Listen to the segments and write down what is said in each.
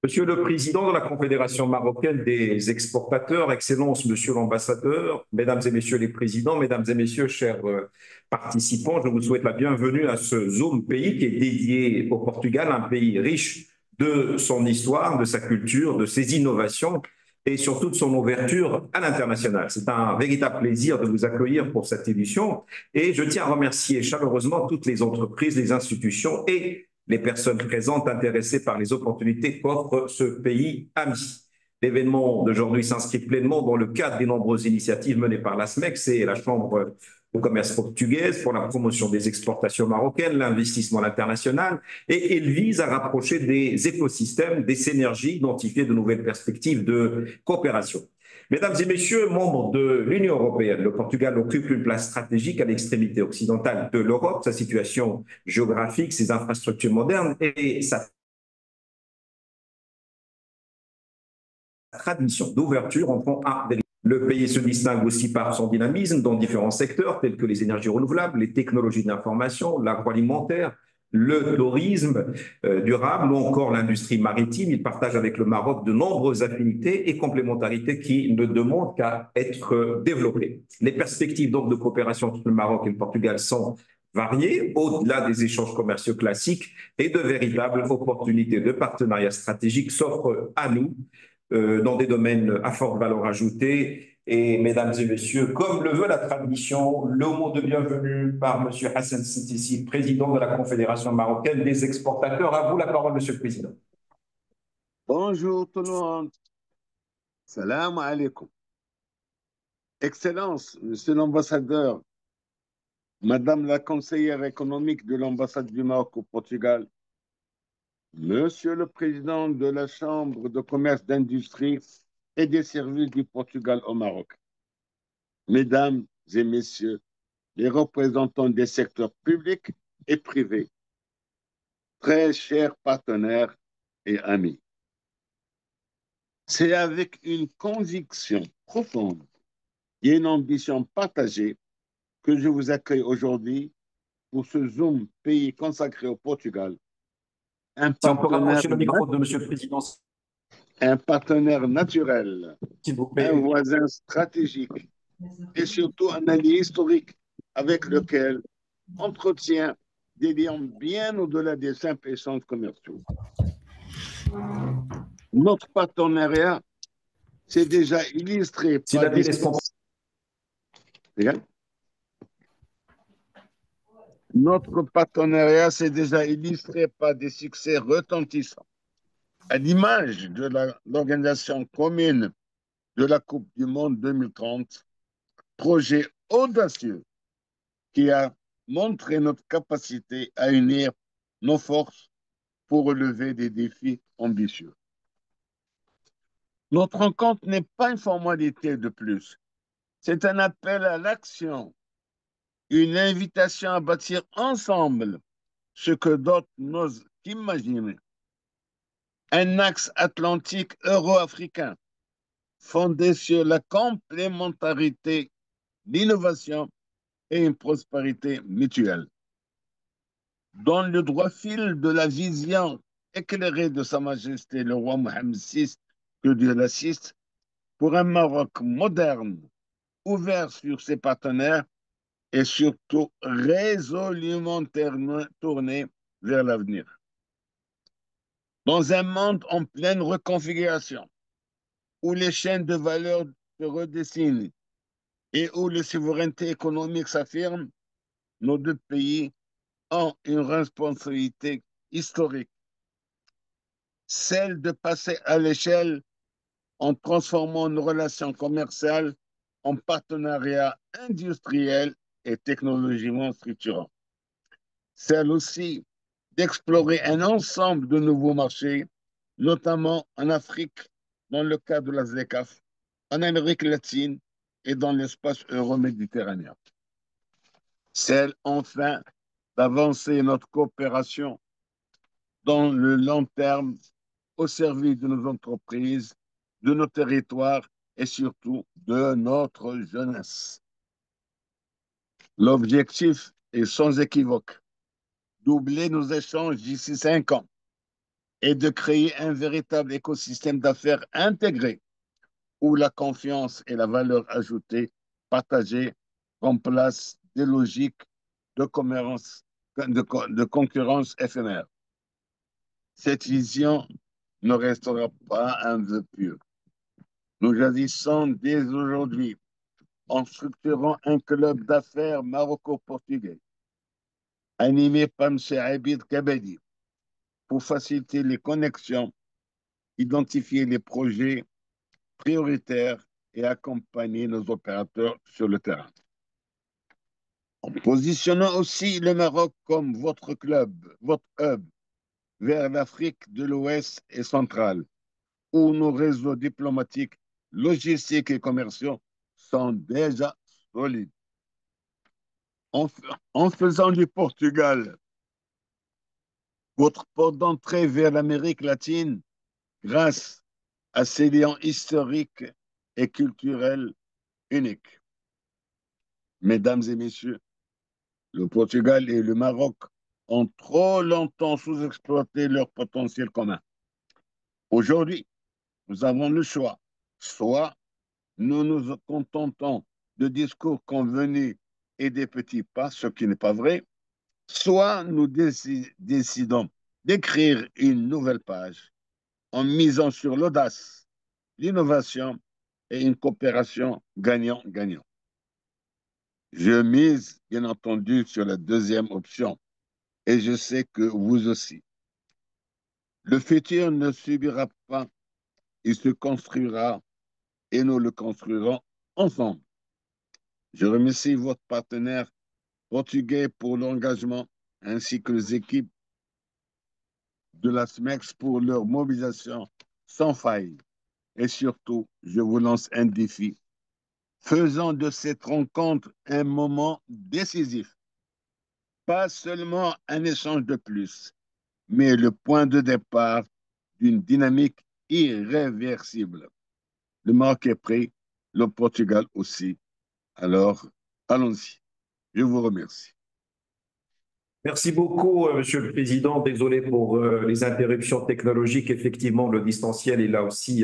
Monsieur le Président de la Confédération marocaine des exportateurs, Excellences, Monsieur l'Ambassadeur, Mesdames et Messieurs les Présidents, Mesdames et Messieurs, chers participants, je vous souhaite la bienvenue à ce Zoom pays qui est dédié au Portugal, un pays riche de son histoire, de sa culture, de ses innovations et surtout de son ouverture à l'international. C'est un véritable plaisir de vous accueillir pour cette édition et je tiens à remercier chaleureusement toutes les entreprises, les institutions et les personnes présentes intéressées par les opportunités qu'offre ce pays ami. L'événement d'aujourd'hui s'inscrit pleinement dans le cadre des nombreuses initiatives menées par la SMEX et la Chambre de commerce portugaise pour la promotion des exportations marocaines, l'investissement international, et il vise à rapprocher des écosystèmes, des synergies, identifier de nouvelles perspectives de coopération. Mesdames et messieurs, membres de l'Union européenne, le Portugal occupe une place stratégique à l'extrémité occidentale de l'Europe. Sa situation géographique, ses infrastructures modernes et sa tradition d'ouverture en font un. Le pays se distingue aussi par son dynamisme dans différents secteurs tels que les énergies renouvelables, les technologies d'information, l'agroalimentaire, le tourisme durable ou encore l'industrie maritime. Il partage avec le Maroc de nombreuses affinités et complémentarités qui ne demandent qu'à être développées. Les perspectives donc de coopération entre le Maroc et le Portugal sont variées, au-delà des échanges commerciaux classiques, et de véritables opportunités de partenariat stratégique s'offrent à nous dans des domaines à forte valeur ajoutée. Et mesdames et messieurs, comme le veut la tradition, le mot de bienvenue par M. Hassan Sissi, président de la Confédération marocaine des exportateurs. À vous la parole, Monsieur le Président. Bonjour tout le monde. Salam alaikum. Excellence, Monsieur l'ambassadeur, Madame la conseillère économique de l'ambassade du Maroc au Portugal, Monsieur le président de la Chambre de commerce, d'industrie et des services du Portugal au Maroc, Mesdames et Messieurs les représentants des secteurs publics et privés, très chers partenaires et amis. C'est avec une conviction profonde et une ambition partagée que je vous accueille aujourd'hui pour ce Zoom pays consacré au Portugal, un Si on peut partenaire, rapprocher le micro de Monsieur le Président, un partenaire naturel, s'il vous un plaît. voisin stratégique et surtout un allié historique avec lequel on entretient des liens bien au-delà des simples échanges commerciaux. Notre partenariat s'est déjà illustré Si par la des ville est spontanée. Notre partenariat s'est déjà illustré par des succès retentissants, à l'image de l'organisation commune de la Coupe du Monde 2030, projet audacieux qui a montré notre capacité à unir nos forces pour relever des défis ambitieux. Notre rencontre n'est pas une formalité de plus, c'est un appel à l'action, une invitation à bâtir ensemble ce que d'autres n'osent imaginer. Un axe atlantique euro-africain fondé sur la complémentarité, l'innovation et une prospérité mutuelle. Dans le droit fil de la vision éclairée de Sa Majesté le roi Mohamed VI, que Dieu l'assiste, pour un Maroc moderne, ouvert sur ses partenaires et surtout résolument tourné vers l'avenir. Dans un monde en pleine reconfiguration, où les chaînes de valeur se redessinent et où la souveraineté économique s'affirme, nos deux pays ont une responsabilité historique, celle de passer à l'échelle en transformant nos relations commerciales en partenariats industriels et technologiquement structurants. Celle aussi d'explorer un ensemble de nouveaux marchés, notamment en Afrique, dans le cadre de la ZECAF, en Amérique latine et dans l'espace euro-méditerranéen. Celle, enfin, d'avancer notre coopération dans le long terme au service de nos entreprises, de nos territoires et surtout de notre jeunesse. L'objectif est sans équivoque: doubler nos échanges d'ici 5 ans, et de créer un véritable écosystème d'affaires intégré où la confiance et la valeur ajoutée partagée remplacent des logiques de concurrence éphémère. Cette vision ne restera pas un vœu pieux. Nous agissons dès aujourd'hui en structurant un club d'affaires maroco-portugais animé par M. Abid Kabedi pour faciliter les connexions, identifier les projets prioritaires et accompagner nos opérateurs sur le terrain. En positionnant aussi le Maroc comme votre club, votre hub vers l'Afrique de l'Ouest et centrale, où nos réseaux diplomatiques, logistiques et commerciaux sont déjà solides. En, en faisant du Portugal votre porte d'entrée vers l'Amérique latine, grâce à ses liens historiques et culturels uniques. Mesdames et messieurs, le Portugal et le Maroc ont trop longtemps sous-exploité leur potentiel commun. Aujourd'hui, nous avons le choix. Soit nous nous contentons de discours convenus et des petits pas, ce qui n'est pas vrai, soit nous décidons d'écrire une nouvelle page en misant sur l'audace, l'innovation et une coopération gagnant-gagnant. Je mise, bien entendu, sur la deuxième option et je sais que vous aussi. Le futur ne subira pas, il se construira et nous le construirons ensemble. Je remercie votre partenaire portugais pour l'engagement ainsi que les équipes de la SMEX pour leur mobilisation sans faille. Et surtout, je vous lance un défi. Faisons de cette rencontre un moment décisif, pas seulement un échange de plus, mais le point de départ d'une dynamique irréversible. Le Maroc est prêt, le Portugal aussi. Alors, allons-y. Je vous remercie. Merci beaucoup, Monsieur le Président. Désolé pour les interruptions technologiques. Effectivement, le distanciel, il a aussi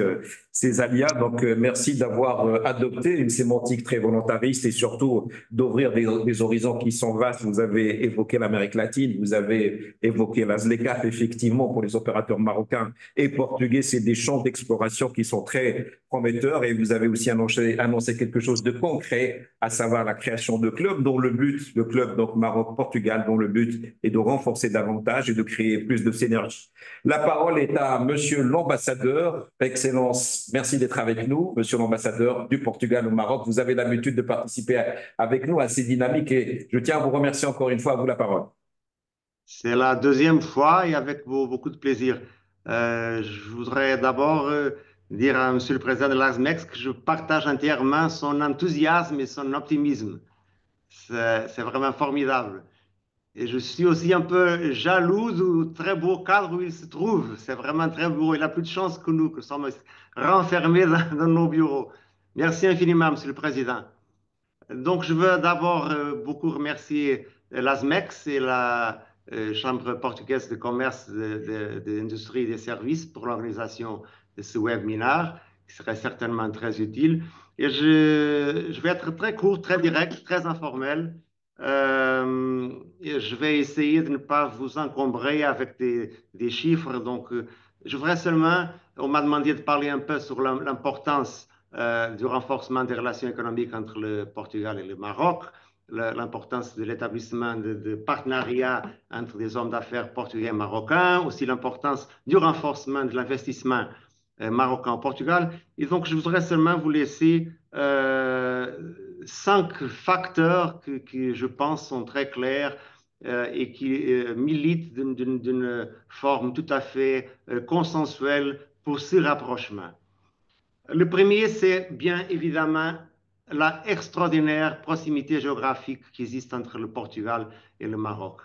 ses aléas. Donc, merci d'avoir adopté une sémantique très volontariste et surtout d'ouvrir des horizons qui sont vastes. Vous avez évoqué l'Amérique latine, vous avez évoqué la ZLECAf. Effectivement, pour les opérateurs marocains et portugais, c'est des champs d'exploration qui sont très prometteurs. Et vous avez aussi annoncé quelque chose de concret, à savoir la création de clubs dont le but, le club donc Maroc-Portugal, dont le but et de renforcer davantage et de créer plus de synergie. La parole est à Monsieur l'ambassadeur. Excellence, merci d'être avec nous, Monsieur l'ambassadeur du Portugal au Maroc. Vous avez l'habitude de participer avec nous à ces dynamiques et je tiens à vous remercier encore une fois. À vous la parole. C'est la deuxième fois et avec beaucoup de plaisir. Je voudrais d'abord dire à Monsieur le Président de l'ASMEX que je partage entièrement son enthousiasme et son optimisme. C'est vraiment formidable. Et je suis aussi un peu jaloux du très beau cadre où il se trouve. C'est vraiment très beau. Il a plus de chance que nous, que sommes renfermés dans nos bureaux. Merci infiniment, Monsieur le Président. Donc, je veux d'abord beaucoup remercier l'ASMEX et la Chambre portugaise de commerce, de l'industrie et des services pour l'organisation de ce webinaire, qui serait certainement très utile. Et je vais être très court, très direct, très informel. Et je vais essayer de ne pas vous encombrer avec des chiffres. Donc, je voudrais seulement, on m'a demandé de parler un peu sur l'importance du renforcement des relations économiques entre le Portugal et le Maroc, l'importance de l'établissement de partenariats entre des hommes d'affaires portugais et marocains, aussi l'importance du renforcement de l'investissement marocain au Portugal. Et donc, je voudrais seulement vous laisser 5 facteurs que je pense sont très clairs et qui militent d'une forme tout à fait consensuelle pour ce rapprochement. Le premier, c'est bien évidemment la extraordinaire proximité géographique qui existe entre le Portugal et le Maroc.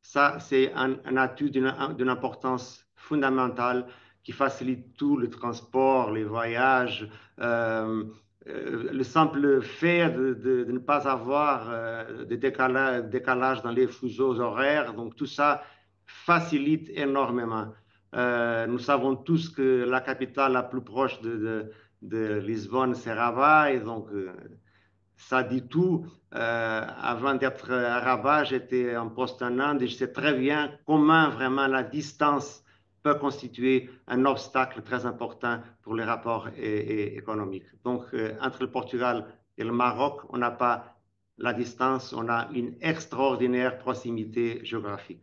Ça, c'est un atout d'une importance fondamentale qui facilite tout le transport, les voyages, le simple fait de ne pas avoir de décalage dans les fuseaux horaires. Donc, tout ça facilite énormément. Nous savons tous que la capitale la plus proche de Lisbonne, c'est Rabat, et donc ça dit tout. Avant d'être à Rabat, j'étais en poste en Inde et je sais très bien comment vraiment la distance peut constituer un obstacle très important pour les rapports économiques. Donc, entre le Portugal et le Maroc, on n'a pas la distance, on a une extraordinaire proximité géographique.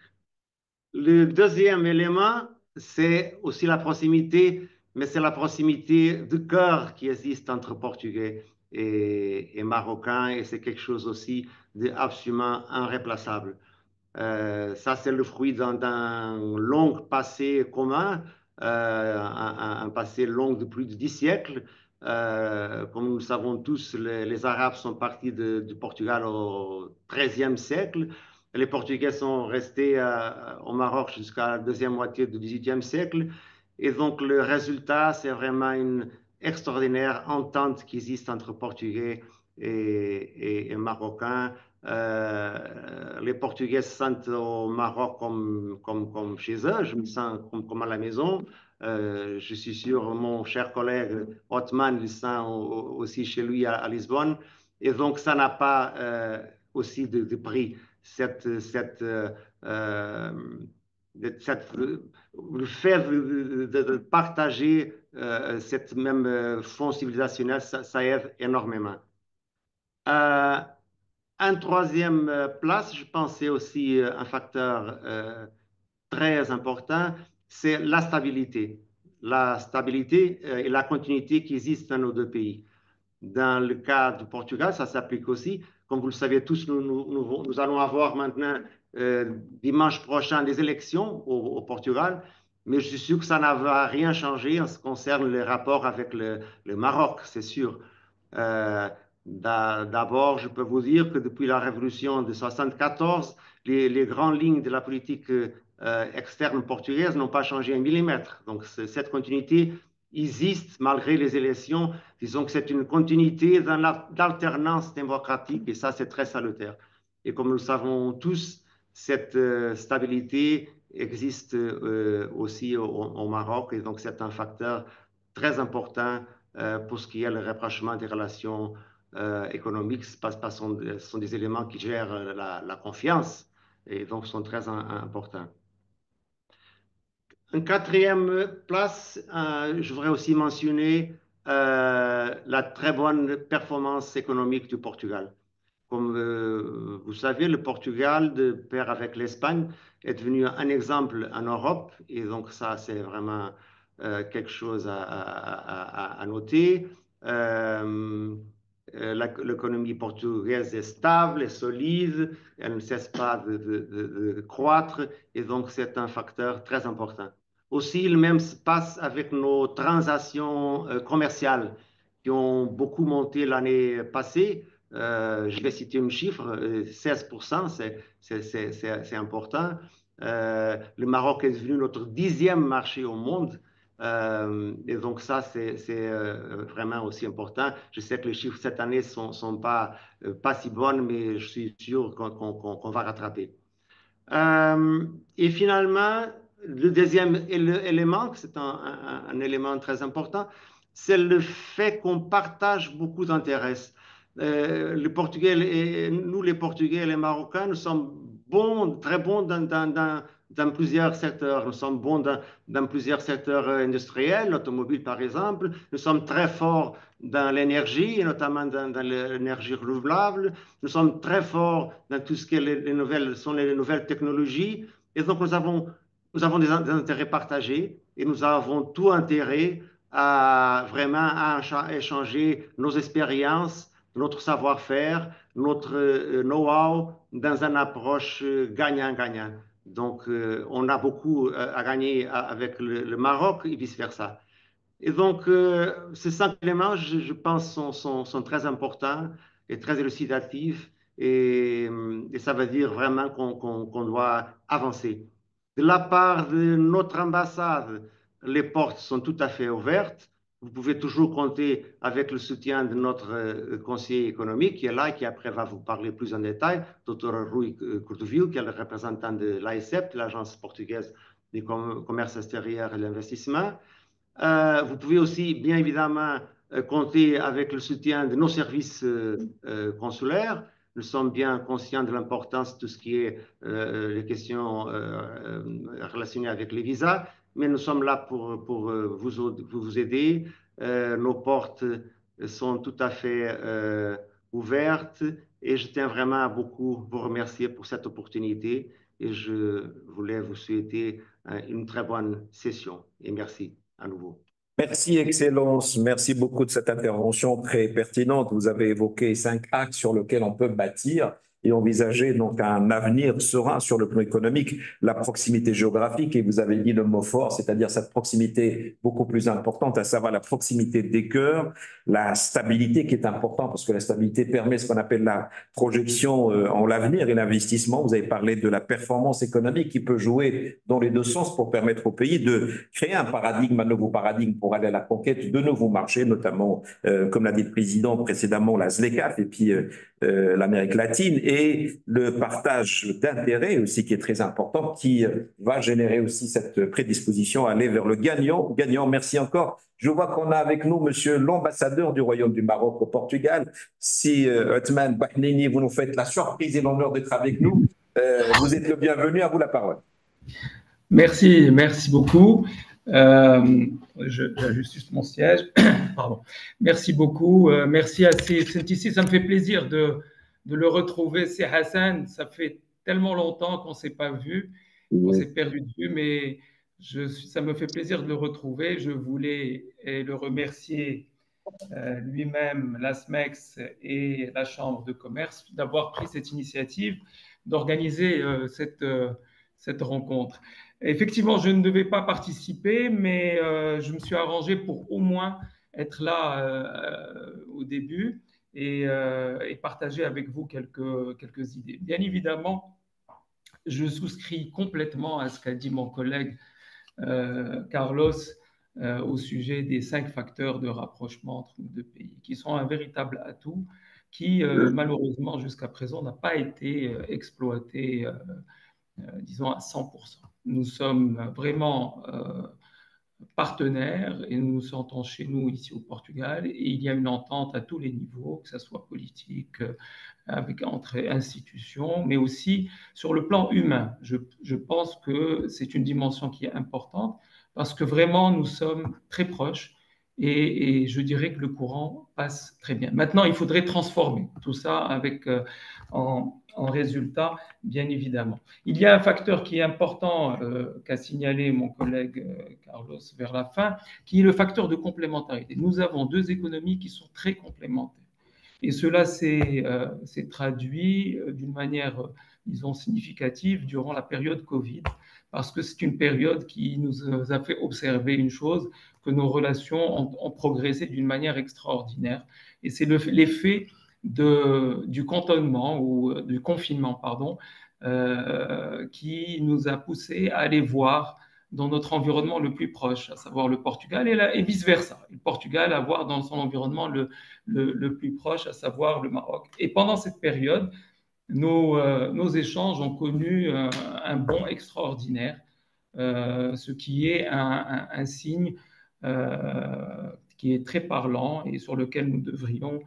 Le deuxième élément, c'est aussi la proximité, mais c'est la proximité de cœur qui existe entre Portugais et Marocains, et c'est quelque chose aussi d'absolument irréplaçable. Ça, c'est le fruit d'un long passé commun, un passé long de plus de 10 siècles. Comme nous le savons tous, les Arabes sont partis du Portugal au XIIIe siècle. Les Portugais sont restés au Maroc jusqu'à la deuxième moitié du XVIIIe siècle. Et donc, le résultat, c'est vraiment une extraordinaire entente qui existe entre Portugais et Marocains. Les Portugais se sentent au Maroc comme chez eux, je me sens comme à la maison. Je suis sûr, mon cher collègue Othman le sent aussi chez lui à Lisbonne. Et donc, ça n'a pas aussi de prix. Le fait de partager cette même fond civilisationnel, ça aide énormément. En troisième place, je pensais aussi un facteur très important, c'est la stabilité. La stabilité et la continuité qui existent dans nos deux pays. Dans le cas du Portugal, ça s'applique aussi. Comme vous le savez tous, nous allons avoir maintenant, dimanche prochain, des élections au Portugal, mais je suis sûr que ça ne va rien changer en ce qui concerne les rapports avec le Maroc, c'est sûr. D'abord, je peux vous dire que depuis la révolution de 1974, les grandes lignes de la politique externe portugaise n'ont pas changé un millimètre. Donc, cette continuité existe malgré les élections. Disons que c'est une continuité dans l'alternance démocratique et ça, c'est très salutaire. Et comme nous le savons tous, cette stabilité existe aussi au Maroc et donc c'est un facteur très important pour ce qui est le rapprochement des relations économiques. Ce sont des éléments qui gèrent la confiance et donc sont très importants. En quatrième place, je voudrais aussi mentionner la très bonne performance économique du Portugal. Comme vous savez, le Portugal, de pair avec l'Espagne, est devenu un exemple en Europe. Et donc ça, c'est vraiment quelque chose à noter. L'économie portugaise est stable, est solide, elle ne cesse pas de croître. Et donc, c'est un facteur très important. Aussi, le même se passe avec nos transactions commerciales qui ont beaucoup monté l'année passée. Je vais citer un chiffre, 16%, c'est important. Le Maroc est devenu notre 10e marché au monde. Et donc ça, c'est vraiment aussi important. Je sais que les chiffres cette année ne sont pas si bonnes, mais je suis sûr qu'on va rattraper. Et finalement, le deuxième élément, c'est un élément très important, c'est le fait qu'on partage beaucoup d'intérêts. Les Portugais, nous les Portugais et les Marocains, nous sommes bons, très bons dans plusieurs secteurs. Nous sommes bons dans plusieurs secteurs industriels, l'automobile par exemple. Nous sommes très forts dans l'énergie, et notamment dans l'énergie renouvelable. Nous sommes très forts dans tout ce qui est les nouvelles technologies. Et donc, nous avons des intérêts partagés et nous avons tout intérêt à vraiment échanger nos expériences, notre savoir-faire, notre know-how dans une approche gagnant-gagnant. Donc, on a beaucoup à gagner avec le Maroc et vice-versa. Et donc, ces 5 éléments, je pense, sont très importants et très élucidatifs et ça veut dire vraiment qu'on doit avancer. De la part de notre ambassade, les portes sont tout à fait ouvertes. Vous pouvez toujours compter avec le soutien de notre conseiller économique qui est là et qui après va vous parler plus en détail, Dr. Rui Cordovil, qui est le représentant de l'AECEP, l'Agence portugaise du commerce extérieur et l'investissement. Vous pouvez aussi, bien évidemment, compter avec le soutien de nos services consulaires. Nous sommes bien conscients de l'importance de tout ce qui est les questions relationnées avec les visas, mais nous sommes là pour vous aider. Nos portes sont tout à fait ouvertes et je tiens vraiment à beaucoup vous remercier pour cette opportunité et je voulais vous souhaiter une très bonne session et merci à nouveau. Merci, Excellence. Merci beaucoup de cette intervention très pertinente. Vous avez évoqué 5 axes sur lesquels on peut bâtir et envisager donc un avenir serein sur le plan économique, la proximité géographique, et vous avez dit le mot fort, c'est-à-dire cette proximité beaucoup plus importante, à savoir la proximité des cœurs, la stabilité qui est importante, parce que la stabilité permet ce qu'on appelle la projection en l'avenir et l'investissement. Vous avez parlé de la performance économique qui peut jouer dans les deux sens pour permettre au pays de créer un paradigme, un nouveau paradigme pour aller à la conquête de nouveaux marchés, notamment, comme l'a dit le président précédemment, la ZLECAf et puis l'Amérique latine, et le partage d'intérêts aussi qui est très important, qui va générer aussi cette prédisposition à aller vers le gagnant. Gagnant, merci encore. Je vois qu'on a avec nous monsieur l'ambassadeur du Royaume du Maroc au Portugal. Si Othman Bahnini, vous nous faites la surprise et l'honneur d'être avec nous, vous êtes le bienvenu, à vous la parole. Merci, merci beaucoup. J'ajuste juste mon siège. Pardon. Merci beaucoup. Merci à ici. Ça me fait plaisir de le retrouver. C'est Hassan. Ça fait tellement longtemps qu'on ne s'est pas vu, qu'on s'est perdu de vue, mais ça me fait plaisir de le retrouver. Je voulais le remercier lui-même, l'ASMEX et la Chambre de commerce d'avoir pris cette initiative d'organiser cette rencontre. Effectivement, je ne devais pas participer, mais je me suis arrangé pour au moins être là au début et partager avec vous quelques idées. Bien évidemment, je souscris complètement à ce qu'a dit mon collègue Carlos au sujet des 5 facteurs de rapprochement entre nos deux pays, qui sont un véritable atout qui, malheureusement, jusqu'à présent, n'a pas été exploité, disons, à 100%. Nous sommes vraiment partenaires et nous nous sentons chez nous ici au Portugal et il y a une entente à tous les niveaux, que ce soit politique, entre institutions, mais aussi sur le plan humain. Je pense que c'est une dimension qui est importante parce que vraiment nous sommes très proches et je dirais que le courant passe très bien. Maintenant, il faudrait transformer tout ça avec en résultat, bien évidemment. Il y a un facteur qui est important qu'a signalé mon collègue Carlos vers la fin, qui est le facteur de complémentarité. Nous avons 2 économies qui sont très complémentaires. Et cela s'est traduit d'une manière, disons, significative durant la période Covid, parce que c'est une période qui nous a fait observer une chose, que nos relations ont progressé d'une manière extraordinaire. Et c'est l'effet du cantonnement ou du confinement, pardon, qui nous a poussé à aller voir dans notre environnement le plus proche, à savoir le Portugal, et vice-versa. Le Portugal à voir dans son environnement le plus proche, à savoir le Maroc. Et pendant cette période, nos échanges ont connu un bond extraordinaire, ce qui est un signe qui est très parlant et sur lequel nous devrions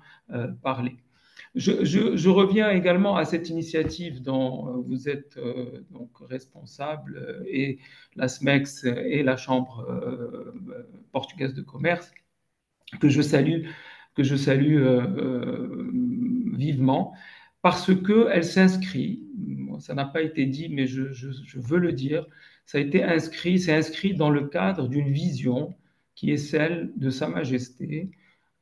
parler. Je reviens également à cette initiative dont vous êtes donc responsable, et la SMEX et la Chambre portugaise de commerce, que je salue vivement, parce qu'elle s'inscrit, ça n'a pas été dit, mais je veux le dire, c'est inscrit dans le cadre d'une vision qui est celle de Sa Majesté,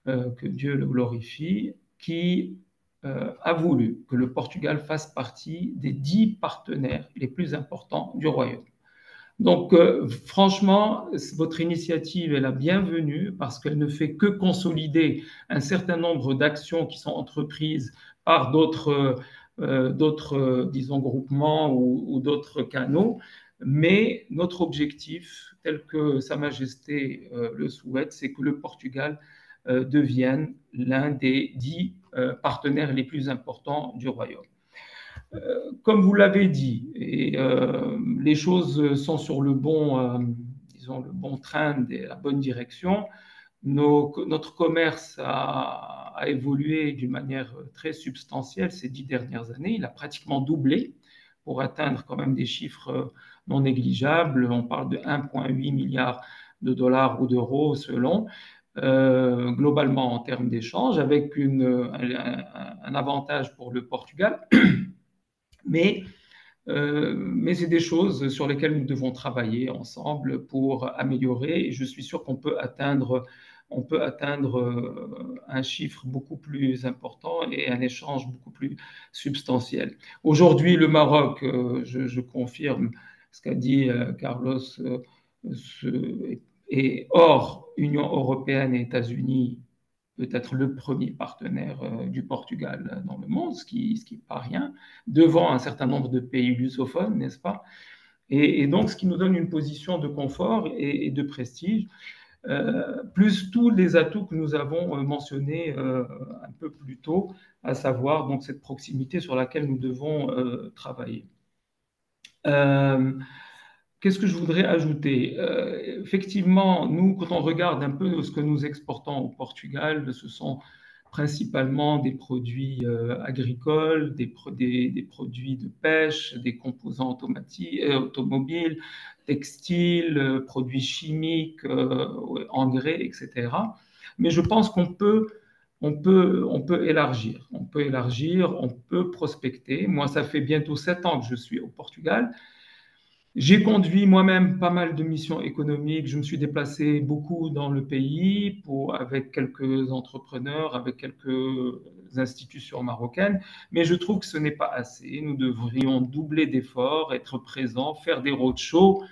que Dieu le glorifie, qui a voulu que le Portugal fasse partie des 10 partenaires les plus importants du Royaume. Donc, franchement, votre initiative est la bienvenue parce qu'elle ne fait que consolider un certain nombre d'actions qui sont entreprises par d'autres, disons, groupements ou d'autres canaux. Mais notre objectif, tel que Sa Majesté le souhaite, c'est que le Portugal devienne l'un des 10 partenaires les plus importants du Royaume. Comme vous l'avez dit, et les choses sont sur le disons, le bon train, la bonne direction. Notre commerce a évolué d'une manière très substantielle ces 10 dernières années. Il a pratiquement doublé pour atteindre quand même des chiffres non négligeables. On parle de 1,8 milliard de dollars ou d'euros selon, globalement en termes d'échange, avec un avantage pour le Portugal. Mais c'est des choses sur lesquelles nous devons travailler ensemble pour améliorer. Et je suis sûr qu'on peut atteindre un chiffre beaucoup plus important et un échange beaucoup plus substantiel. Aujourd'hui, le Maroc, je confirme ce qu'a dit Carlos, est hors Union européenne et États-Unis, peut-être le premier partenaire du Portugal dans le monde, ce qui n'est pas rien, devant un certain nombre de pays lusophones, n'est-ce pas? Et donc, ce qui nous donne une position de confort et de prestige, plus tous les atouts que nous avons mentionnés un peu plus tôt, à savoir donc cette proximité sur laquelle nous devons travailler. Qu'est-ce que je voudrais ajouter? Effectivement, nous, quand on regarde un peu ce que nous exportons au Portugal, ce sont principalement des produits agricoles, des produits de pêche, des composants automobiles, textiles, produits chimiques, engrais, etc. Mais je pense qu'on peut élargir. On peut élargir, on peut prospecter. Moi, ça fait bientôt 7 ans que je suis au Portugal. J'ai conduit moi-même pas mal de missions économiques. Je me suis déplacé beaucoup dans le pays avec quelques entrepreneurs, avec quelques institutions marocaines, mais je trouve que ce n'est pas assez. Nous devrions doubler d'efforts, être présents, faire des roadshows,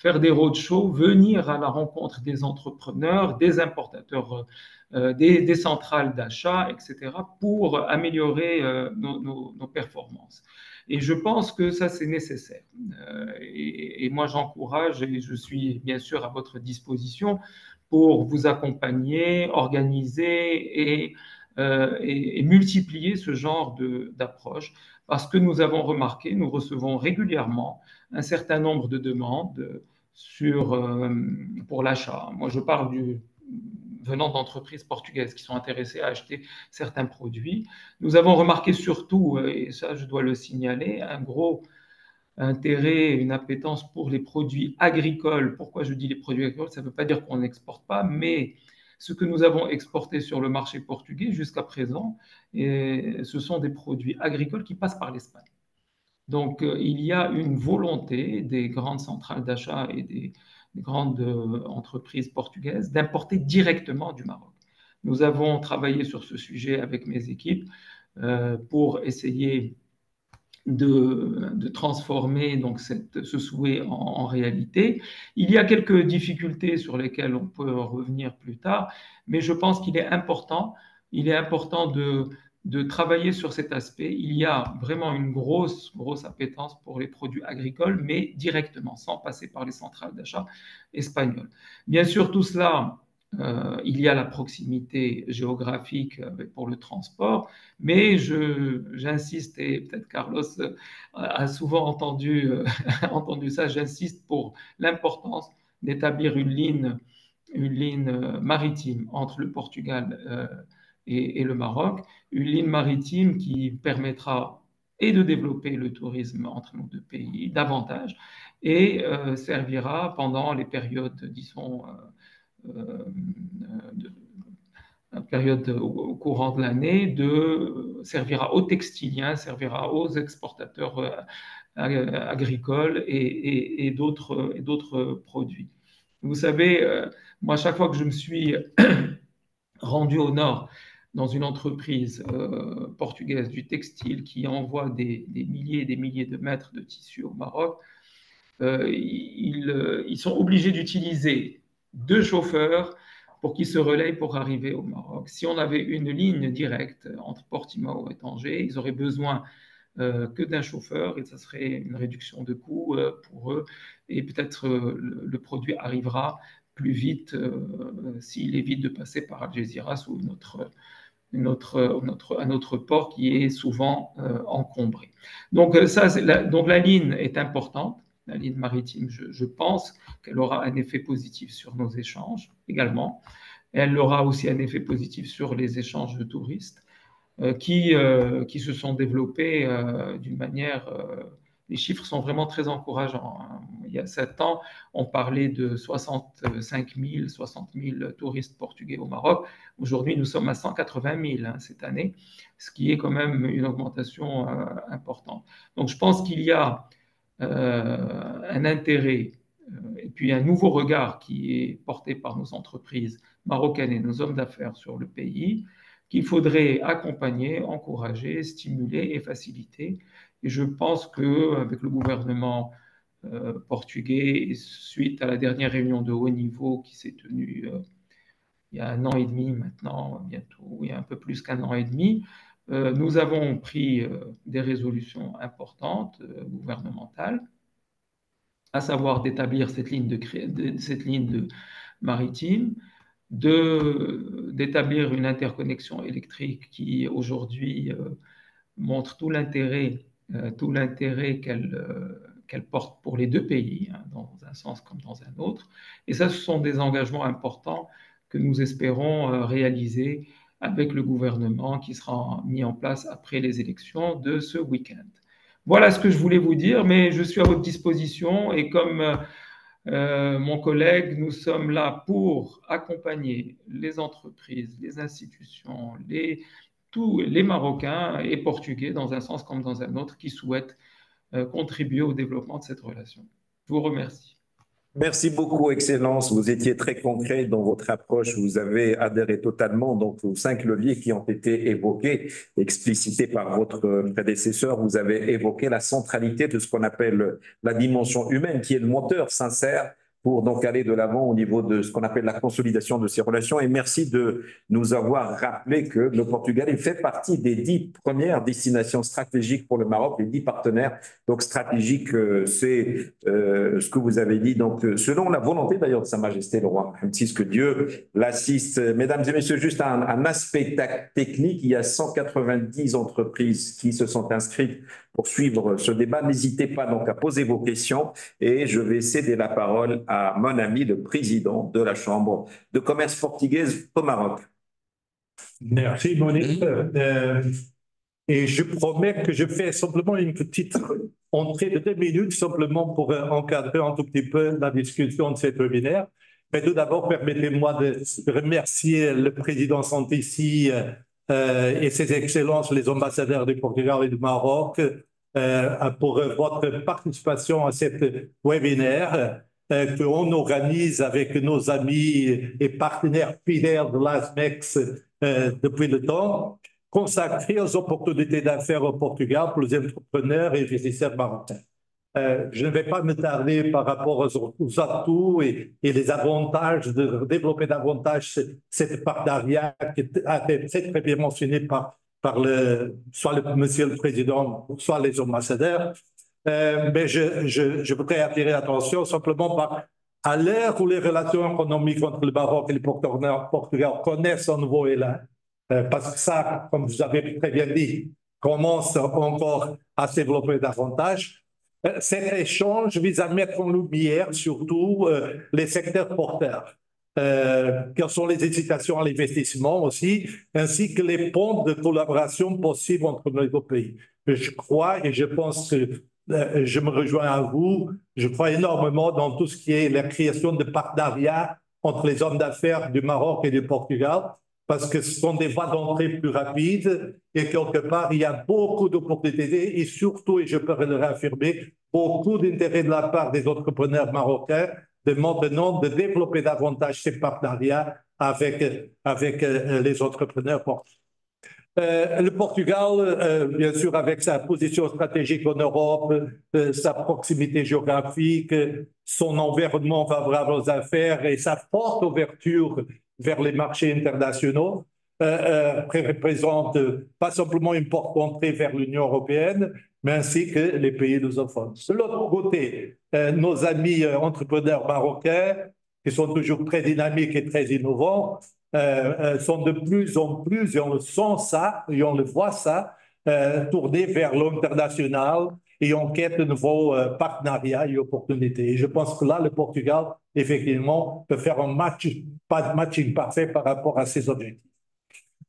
venir à la rencontre des entrepreneurs, des importateurs, des centrales d'achat, etc., pour améliorer nos performances. Et je pense que ça, c'est nécessaire. Et moi, j'encourage et je suis bien sûr à votre disposition pour vous accompagner, organiser et multiplier ce genre d'approche parce que nous avons remarqué, nous recevons régulièrement un certain nombre de demandes pour l'achat. Moi, je parle venant d'entreprises portugaises qui sont intéressées à acheter certains produits. Nous avons remarqué surtout, et ça je dois le signaler, un gros intérêt, une appétence pour les produits agricoles. Pourquoi je dis les produits agricoles? Ça ne veut pas dire qu'on n'exporte pas, mais ce que nous avons exporté sur le marché portugais jusqu'à présent, ce sont des produits agricoles qui passent par l'Espagne. Donc, il y a une volonté des grandes centrales d'achat et des grandes entreprises portugaises d'importer directement du Maroc. Nous avons travaillé sur ce sujet avec mes équipes pour essayer de transformer donc ce souhait en réalité. Il y a quelques difficultés sur lesquelles on peut revenir plus tard, mais je pense qu'il est important de travailler sur cet aspect. Il y a vraiment une grosse appétence pour les produits agricoles, mais directement, sans passer par les centrales d'achat espagnoles. Bien sûr, tout cela, il y a la proximité géographique pour le transport, mais j'insiste, et peut-être Carlos a souvent entendu ça, j'insiste pour l'importance d'établir une ligne maritime entre le Portugal et le Maroc, une ligne maritime qui permettra et de développer le tourisme entre nos deux pays davantage et servira pendant les périodes, disons, au courant de l'année, servira aux textiliens, servira aux exportateurs agricoles et d'autres produits. Vous savez, moi, chaque fois que je me suis rendu au nord dans une entreprise portugaise du textile qui envoie des milliers et des milliers de mètres de tissu au Maroc, ils sont obligés d'utiliser 2 chauffeurs pour qu'ils se relayent pour arriver au Maroc. Si on avait une ligne directe entre Portimao et Tanger, ils auraient besoin que d'un chauffeur et ça serait une réduction de coûts pour eux et peut-être le produit arrivera plus vite s'il évite de passer par Algeciras ou notre port qui est souvent encombré. Donc, donc la ligne est importante, la ligne maritime. Je pense qu'elle aura un effet positif sur nos échanges également. Elle aura aussi un effet positif sur les échanges de touristes qui se sont développés d'une manière... les chiffres sont vraiment très encourageants. Il y a 7 ans, on parlait de 65 000, 60 000 touristes portugais au Maroc. Aujourd'hui, nous sommes à 180 000 cette année, ce qui est quand même une augmentation importante. Donc, je pense qu'il y a un intérêt et puis un nouveau regard qui est porté par nos entreprises marocaines et nos hommes d'affaires sur le pays, qu'il faudrait accompagner, encourager, stimuler et faciliter. Et je pense qu'avec le gouvernement portugais, suite à la dernière réunion de haut niveau qui s'est tenue il y a 1 an et demi maintenant, bientôt, il y a un peu plus qu'1 an et demi, nous avons pris des résolutions importantes gouvernementales, à savoir d'établir cette ligne maritime, d'établir une interconnexion électrique qui aujourd'hui montre tout l'intérêt qu'elle porte pour les 2 pays, hein, dans un sens comme dans un autre. Et ça, ce sont des engagements importants que nous espérons réaliser avec le gouvernement qui sera mis en place après les élections de ce week-end. Voilà ce que je voulais vous dire, mais je suis à votre disposition et comme mon collègue, nous sommes là pour accompagner les entreprises, les institutions, tous les Marocains et Portugais dans un sens comme dans un autre qui souhaitent contribuer au développement de cette relation. Je vous remercie. Merci beaucoup, Excellence. Vous étiez très concret dans votre approche. Vous avez adhéré totalement donc, aux 5 leviers qui ont été évoqués, explicités par votre prédécesseur. Vous avez évoqué la centralité de ce qu'on appelle la dimension humaine, qui est le moteur sincère pour donc aller de l'avant au niveau de ce qu'on appelle la consolidation de ces relations. Et merci de nous avoir rappelé que le Portugal il fait partie des 10 premières destinations stratégiques pour le Maroc, les 10 partenaires. Donc stratégique, c'est ce que vous avez dit. Donc selon la volonté d'ailleurs de Sa Majesté le roi Mohamed VI, que Dieu l'assiste. Mesdames et messieurs, juste un aspect technique, il y a 190 entreprises qui se sont inscrites pour suivre ce débat. N'hésitez pas donc à poser vos questions et je vais céder la parole à mon ami, le président de la Chambre de commerce portugaise au Maroc. Merci, Monique. Et je promets que je fais simplement une petite entrée de 2 minutes, simplement pour encadrer un tout petit peu la discussion de cette webinaire. Mais tout d'abord, permettez-moi de remercier le président Santissi et ses excellences, les ambassadeurs du Portugal et du Maroc, pour votre participation à cette webinaire qu'on organise avec nos amis et partenaires fidèles de l'ASMEX depuis le temps, consacré aux opportunités d'affaires au Portugal pour les entrepreneurs et investisseurs marocains. Je ne vais pas me tarder par rapport aux atouts et les avantages de développer davantage cette partenariat qui a été très bien mentionné par soit Monsieur le Président, soit les ambassadeurs. Mais je voudrais attirer l'attention simplement à l'ère où les relations économiques entre le Maroc et le Portugal connaissent un nouveau élan. Parce que ça, comme vous avez très bien dit, commence encore à se développer davantage. Cet échange vise à mettre en lumière surtout les secteurs porteurs. Quelles sont les incitations à l'investissement aussi, ainsi que les ponts de collaboration possibles entre nos 2 pays. Je crois et je pense que je me rejoins à vous, je crois énormément dans tout ce qui est la création de partenariats entre les hommes d'affaires du Maroc et du Portugal, parce que ce sont des voies d'entrée plus rapides et quelque part, il y a beaucoup d'opportunités et surtout, et je peux le réaffirmer, beaucoup d'intérêt de la part des entrepreneurs marocains de maintenant de développer davantage ces partenariats avec les entrepreneurs portugais. Le Portugal, bien sûr, avec sa position stratégique en Europe, sa proximité géographique, son environnement favorable aux affaires et sa forte ouverture vers les marchés internationaux, représente pas simplement une porte d'entrée vers l'Union européenne, mais ainsi que les pays lusophones. De l'autre côté, nos amis entrepreneurs marocains, qui sont toujours très dynamiques et très innovants, sont de plus en plus, et on le sent ça, et on le voit ça, tournés vers l'international et on quête de nouveaux partenariats et opportunités. Et je pense que là, le Portugal, effectivement, peut faire un matching parfait par rapport à ces objectifs.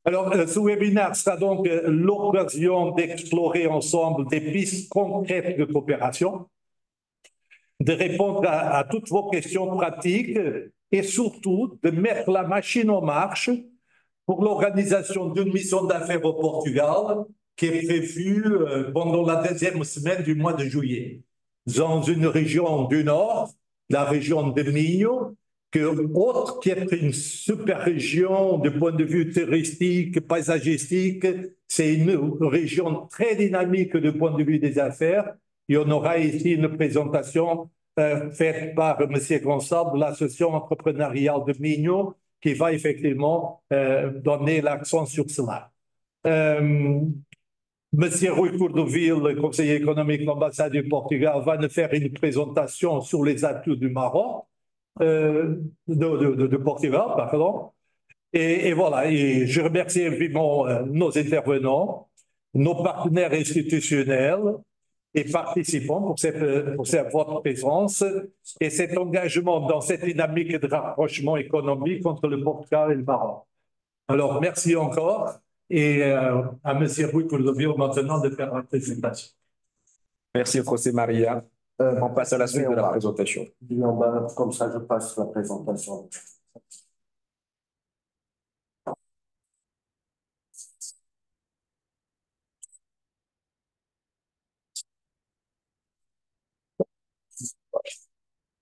Alors, ce webinaire sera donc l'occasion d'explorer ensemble des pistes concrètes de coopération, de répondre à toutes vos questions pratiques et surtout de mettre la machine en marche pour l'organisation d'une mission d'affaires au Portugal qui est prévue pendant la deuxième semaine du mois de juillet, dans une région du Nord, la région de Minho, qui est une super région du point de vue touristique, paysagistique. C'est une région très dynamique du point de vue des affaires. Et on aura ici une présentation faite par M. Gonçalves de l'association entrepreneuriale de Minho, qui va effectivement donner l'accent sur cela. Monsieur Rui Cordoville, conseiller économique de l'ambassade du Portugal, va nous faire une présentation sur les atouts du Maroc, de Portugal, pardon. Et voilà, et je remercie évidemment nos intervenants, nos partenaires institutionnels et participants pour votre présence et cet engagement dans cette dynamique de rapprochement économique entre le Portugal et le Maroc. Alors, merci encore et à M. Rui Cordoville maintenant de faire la présentation. Merci, José Maria. On passe à la suite de la présentation. Comme ça, je passe la présentation.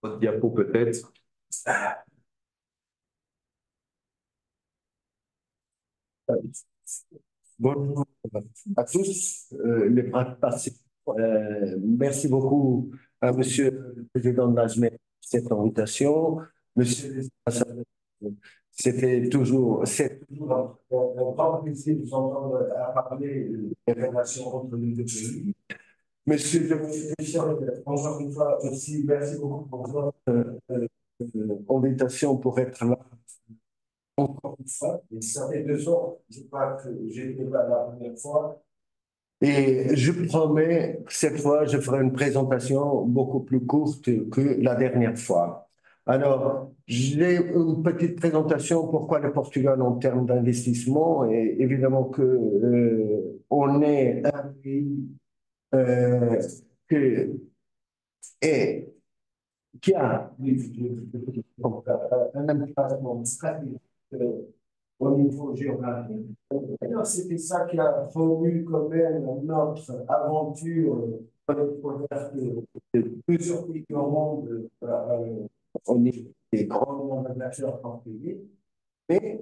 Votre diapo peut-être. Bonjour à tous les participants. Merci beaucoup à Monsieur le Président de l'ASME pour cette invitation. Monsieur c'est toujours un grand plaisir de vous entendre parler des relations entre les deux pays. Monsieur le Président, encore une fois aussi, merci beaucoup pour votre invitation pour être là. Encore une fois, et ça fait 2 ans, je crois que j'ai été là la première fois. Et je promets que cette fois, je ferai une présentation beaucoup plus courte que la dernière fois. Alors, j'ai une petite présentation pourquoi le Portugal en termes d'investissement. Et évidemment que on est un pays qui a un emplacement stratégique au niveau géographique. Alors, c'était ça qui a promu quand même notre aventure de plusieurs pays au monde au niveau des grands acteurs portugais. Mais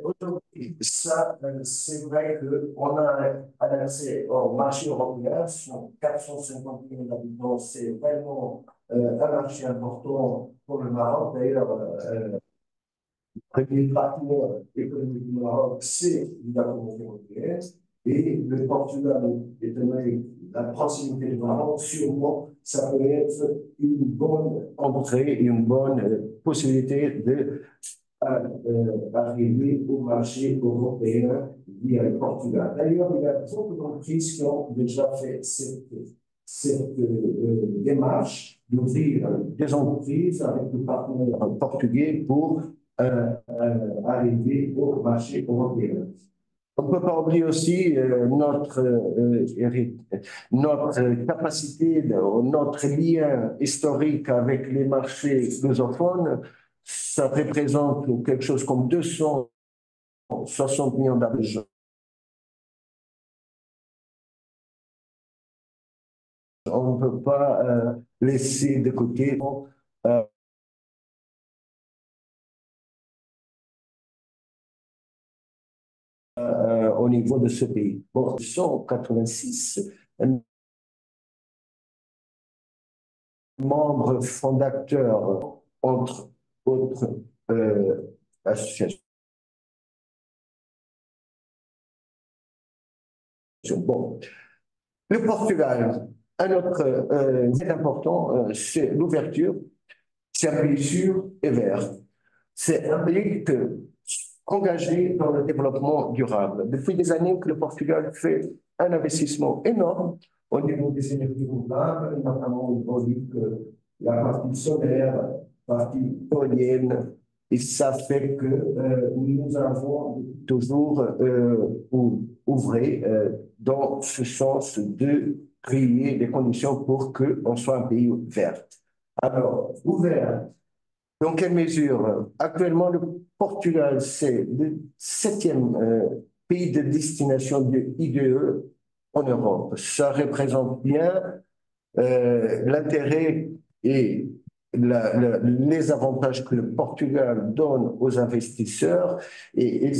aujourd'hui, ça, c'est vrai qu'on a accès au marché européen, sont 450 millions d'habitants, c'est vraiment un marché important pour le Maroc. D'ailleurs, le premier partenaire économique du Maroc, c'est la Communauté européenne. Et le Portugal, étant donné la proximité du Maroc, sûrement, ça peut être une bonne entrée, une bonne possibilité de arriver au marché européen via le Portugal. D'ailleurs, il y a beaucoup d'entreprises qui ont déjà fait cette démarche d'ouvrir des entreprises avec le partenaire portugais pour arriver au marché européen. On ne peut pas oublier aussi notre capacité, notre lien historique avec les marchés lusophones. Ça représente quelque chose comme 260 millions d'habitants. On ne peut pas laisser de côté au niveau de ce pays. Bon, 186 membres fondateurs, entre autres associations. Bon, le Portugal, un autre fait important, c'est l'ouverture. C'est un pays sûr et vert. C'est un pays engagé dans le développement durable. Depuis des années que le Portugal fait un investissement énorme au niveau des énergies renouvelables, notamment hydraulique, la partie solaire, la partie éolienne, et ça fait que nous avons toujours ouvré dans ce sens de créer des conditions pour qu'on soit un pays vert. Alors, ouvert, dans quelle mesure? Actuellement, le Portugal, c'est le 7e pays de destination de IDE en Europe. Ça représente bien l'intérêt et les avantages que le Portugal donne aux investisseurs. Et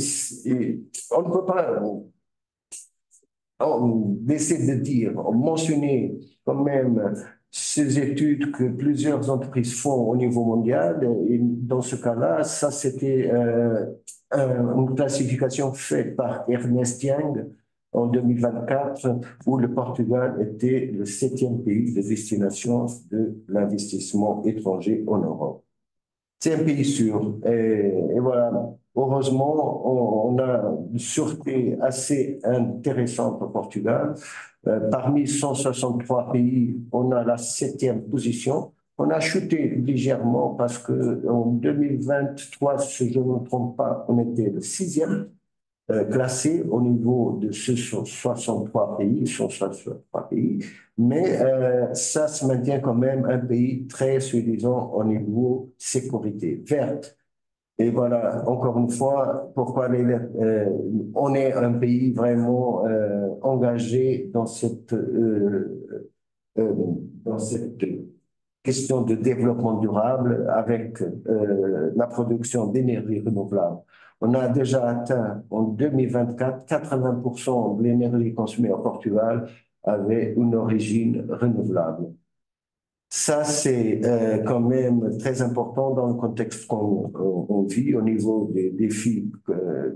on ne peut pas essayer de dire, mentionner quand même ces études que plusieurs entreprises font au niveau mondial. Et dans ce cas-là, ça c'était une classification faite par Ernst Young en 2024, où le Portugal était le 7e pays de destination de l'investissement étranger en Europe. C'est un pays sûr. Et voilà, heureusement, on a une sûreté assez intéressante au Portugal. Parmi 163 pays, on a la 7e position. On a chuté légèrement parce qu'en 2023, si je ne me trompe pas, on était le 6e classé au niveau de ce 63 pays, mais ça se maintient quand même un pays très suffisant au niveau sécurité verte. Et voilà, encore une fois, pourquoi on est un pays vraiment engagé dans cette question de développement durable avec la production d'énergie renouvelable. On a déjà atteint en 2024 80% de l'énergie consommée au Portugal avait une origine renouvelable. Ça, c'est quand même très important dans le contexte qu'on vit au niveau des défis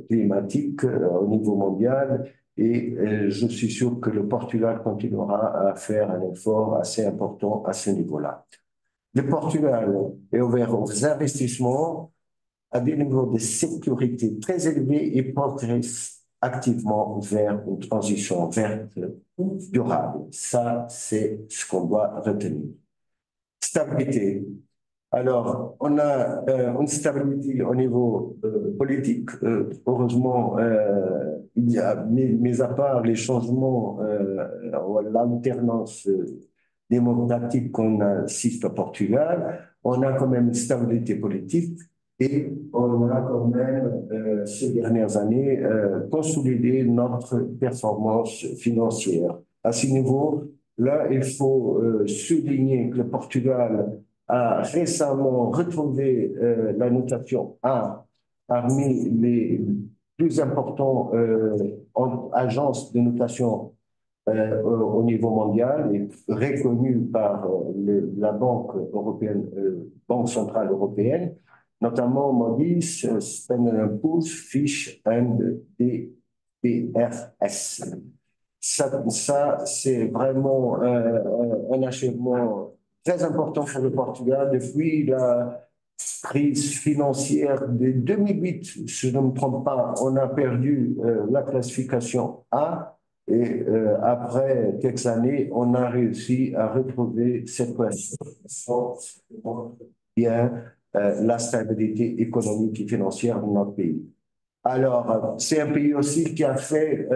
climatiques au niveau mondial. Et je suis sûr que le Portugal continuera à faire un effort assez important à ce niveau-là. Le Portugal est ouvert aux investissements à des niveaux de sécurité très élevés et progresse activement vers une transition verte durable. Ça, c'est ce qu'on doit retenir. Stabilité. Alors, on a une stabilité au niveau politique. Heureusement, il y a, mis à part les changements, l'alternance démocratique qu'on assiste au Portugal, on a quand même une stabilité politique et on a quand même, ces dernières années, consolidé notre performance financière. À ce niveau, là, il faut souligner que le Portugal a récemment retrouvé la notation A parmi les plus importantes agences de notation au niveau mondial et reconnue par la Banque européenne, Banque centrale européenne, notamment Moody's, Standard & Poor's, Fitch et DBRS. Ça c'est vraiment un achèvement très important pour le Portugal depuis la crise financière de 2008. Si je ne me trompe pas, on a perdu la classification A et après quelques années, on a réussi à retrouver cette classification bien la stabilité économique et financière de notre pays. Alors, c'est un pays aussi qui a fait,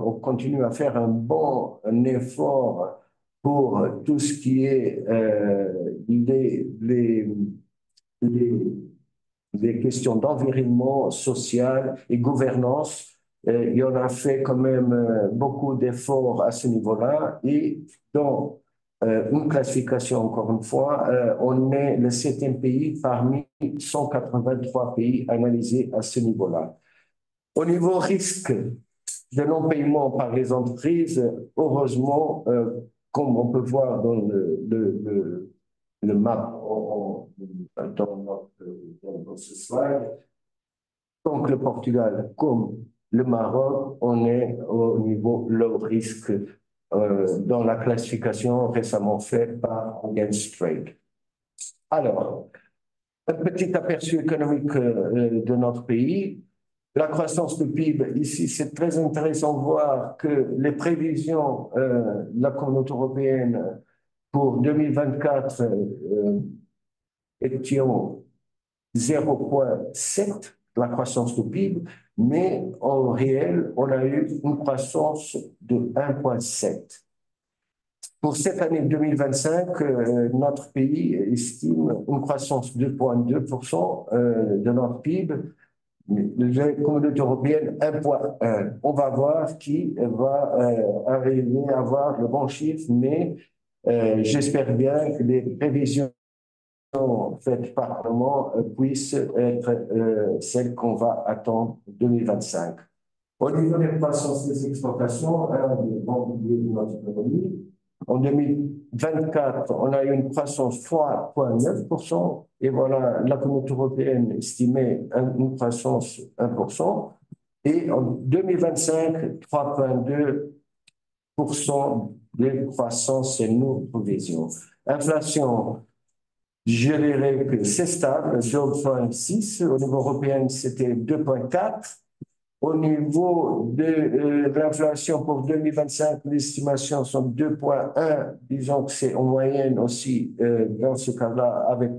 on continue à faire un effort pour tout ce qui est les questions d'environnement social et gouvernance. Il y en a fait quand même beaucoup d'efforts à ce niveau-là et dans une classification, encore une fois, on est le 7e pays parmi 183 pays analysés à ce niveau-là. Au niveau risque de non-paiement par les entreprises, heureusement, comme on peut voir dans le map dans ce slide, donc le Portugal comme le Maroc, on est au niveau low risk dans la classification récemment faite par Against Trade. Alors, un petit aperçu économique de notre pays. la croissance du PIB, ici, c'est très intéressant de voir que les prévisions de la Communauté européenne pour 2024 étaient 0,7, la croissance du PIB, mais en réel, on a eu une croissance de 1,7. Pour cette année 2025, notre pays estime une croissance de 2,2% de notre PIB. La Communauté européenne 1,1. On va voir qui va arriver à avoir le bon chiffre, mais j'espère bien que les prévisions faites par le Parlement puissent être celles qu'on va attendre en 2025. Au niveau des croissances des exportations, un des grands piliers de notre économie, en 2024, on a eu une croissance 3,9%, et voilà, la Communauté européenne estimait une croissance 1%, et en 2025, 3,2% de croissance, c'est nos provisions. Inflation, je dirais que c'est stable, 2,6%, au niveau européen, c'était 2,4%. Au niveau de l'inflation pour 2025, les estimations sont 2,1. Disons que c'est en moyenne aussi, dans ce cas-là, avec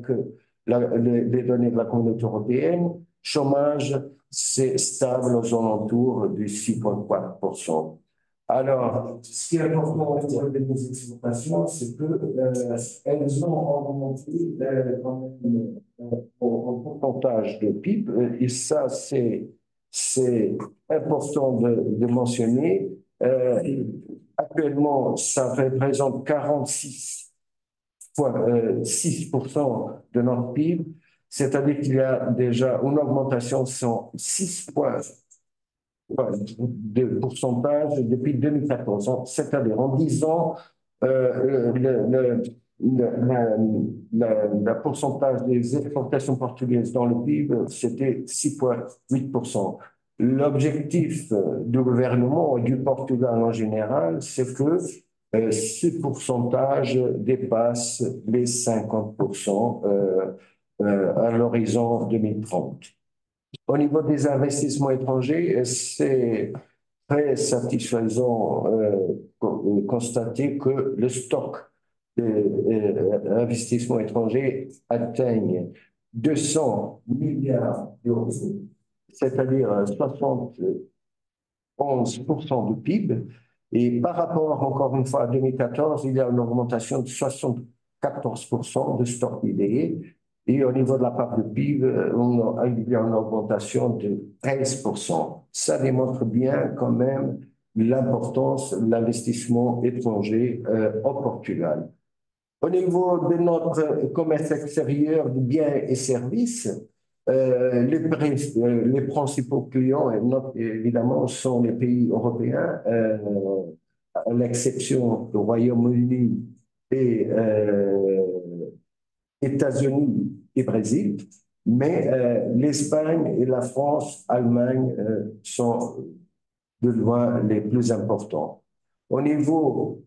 les données de la Communauté européenne. Chômage, c'est stable aux alentours de 6,4%. Alors, ce qui est important au niveau de nos exportations, c'est qu'elles ont augmenté quand même en pourcentage de PIB, et ça, c'est important de mentionner. Actuellement, ça représente 46,6% de notre PIB, c'est-à-dire qu'il y a déjà une augmentation de 6 points de pourcentage depuis 2014. C'est-à-dire en 10 ans, le pourcentage des exportations portugaises dans le PIB, c'était 6,8%. L'objectif du gouvernement et du Portugal en général, c'est que ce pourcentage dépasse les 50% à l'horizon 2030. Au niveau des investissements étrangers, c'est très satisfaisant de constater que le stock d'investissements étrangers atteigne 200 milliards d'euros, c'est-à-dire 71% du PIB. Et par rapport, encore une fois, à 2014, il y a une augmentation de 74% de stock IDE. Et au niveau de la part du PIB, il y a une augmentation de 13%. Ça démontre bien quand même l'importance de l'investissement étranger au Portugal. Au niveau de notre commerce extérieur de biens et services, les principaux clients, évidemment, sont les pays européens, à l'exception du Royaume-Uni et États-Unis et Brésil, mais l'Espagne et la France, Allemagne sont de loin les plus importants. Au niveau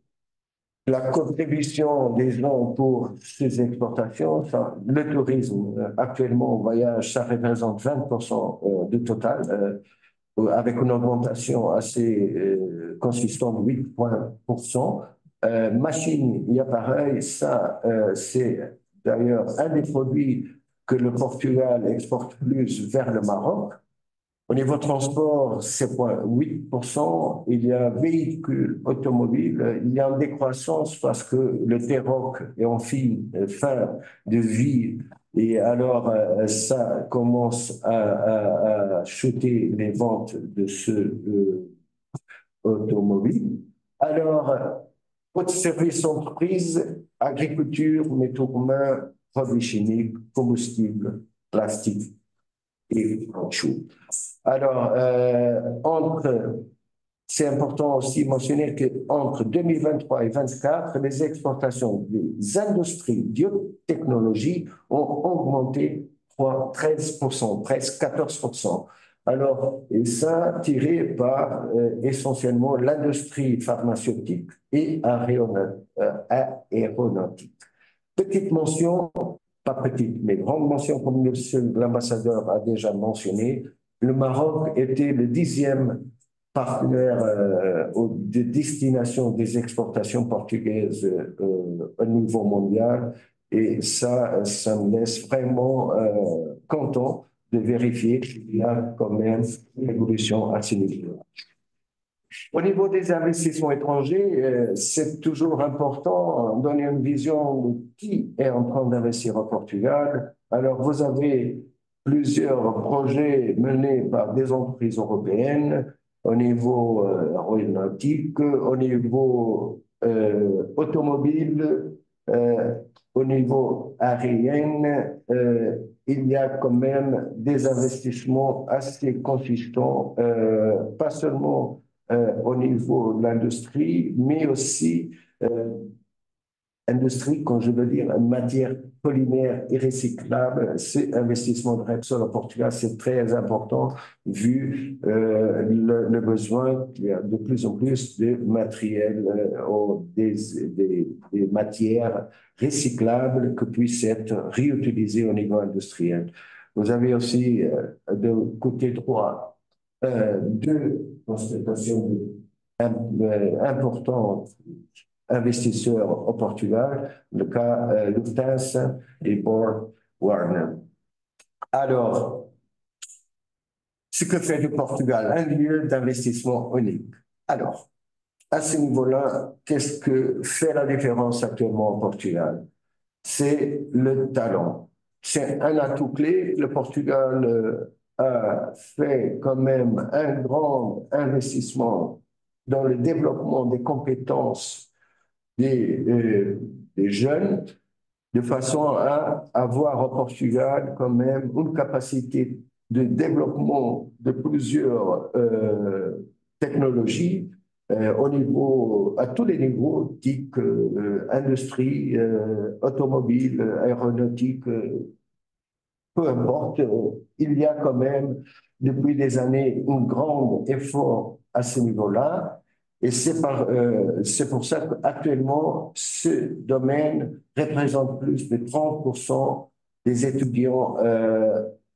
de la contribution des gens pour ces exportations, le tourisme, actuellement, au voyage, ça représente 20% du total, avec une augmentation assez consistante de 8%. Machines et appareils, ça, c'est d'ailleurs un des produits que le Portugal exporte plus vers le Maroc. Au niveau transport, c'est 8%. Il y a véhicules automobiles. Il y a une décroissance parce que le T-Roc est en fin de vie. Et alors, ça commence à chuter les ventes de ce automobile. Alors, autres services entreprises, agriculture, métaux communs, produits chimiques, combustibles, plastique et caoutchouc. Alors, c'est important aussi de mentionner qu'entre 2023 et 2024, les exportations des industries biotechnologie ont augmenté 13%, presque 14%. Alors, et ça tiré par essentiellement l'industrie pharmaceutique et aéronautique. Petite mention, pas petite, mais grande mention, comme l'ambassadeur a déjà mentionné, le Maroc était le 10e partenaire de destination des exportations portugaises au niveau mondial. Et ça me laisse vraiment content de vérifier qu'il y a quand même une évolution à ce niveau. Au niveau des investissements étrangers, c'est toujours important de donner une vision de qui est en train d'investir au Portugal. Alors, vous avez plusieurs projets menés par des entreprises européennes au niveau aéronautique, au niveau automobile, au niveau aérien. Il y a quand même des investissements assez consistants, pas seulement au niveau de l'industrie, mais aussi industrie, quand je veux dire, matière polymère et recyclable. C'est investissement de Repsol au Portugal, c'est très important vu le besoin qu'il y a de plus en plus de matériel, des matières recyclables qui puissent être réutilisées au niveau industriel. Vous avez aussi de côté droit deux constatations importantes investisseurs au Portugal, le cas Lufthansa et Borg Warner. Alors, ce que fait le Portugal, un lieu d'investissement unique. Alors, à ce niveau-là, qu'est-ce que fait la différence actuellement au Portugal? C'est le talent. C'est un atout clé. Le Portugal a fait quand même un grand investissement dans le développement des compétences des jeunes, de façon à avoir au Portugal quand même une capacité de développement de plusieurs technologies à tous les niveaux, type industrie, automobile, aéronautique, peu importe, il y a quand même depuis des années un grand effort à ce niveau-là. Et c'est pour ça qu'actuellement, ce domaine représente plus de 30% des étudiants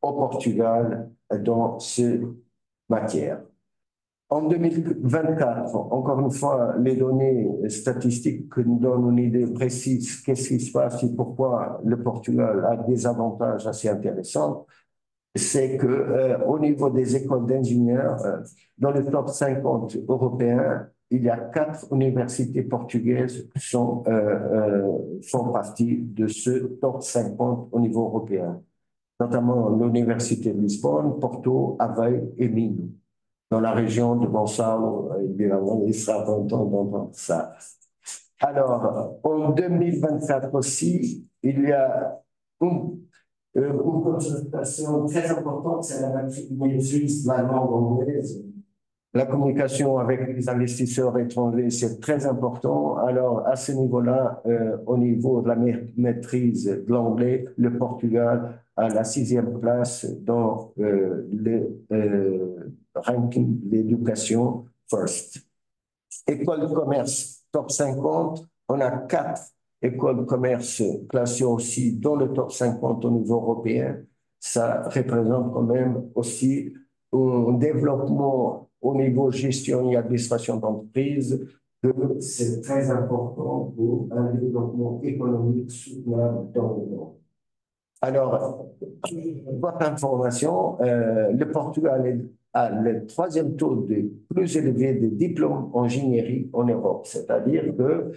au Portugal dans cette matière. En 2024, encore une fois, les données statistiques nous donnent une idée précise de ce qui se passe et pourquoi le Portugal a des avantages assez intéressants. C'est qu'au niveau des écoles d'ingénieurs, dans le top 50 européen, il y a 4 universités portugaises qui font partie de ce top 50 au niveau européen, notamment l'Université de Lisbonne, Porto, Aveiro et Minho. Dans la région de Gonçalo, évidemment, il sera content d'entendre ça. Alors, en 2024 aussi, il y a une consultation très importante, c'est la maîtrise de la langue anglaise. La communication avec les investisseurs étrangers, c'est très important. Alors, à ce niveau-là, au niveau de la maîtrise de l'anglais, le Portugal a la 6e place dans le ranking de l'éducation First. École de commerce, top 50, on a 4 écoles de commerce classées aussi dans le top 50 au niveau européen. Ça représente quand même aussi un développement au niveau gestion et administration d'entreprise, que c'est très important pour un développement économique soutenable dans le monde. Alors, votre information, le Portugal a le 3e taux de plus élevé de diplômes en ingénierie en Europe, c'est-à-dire que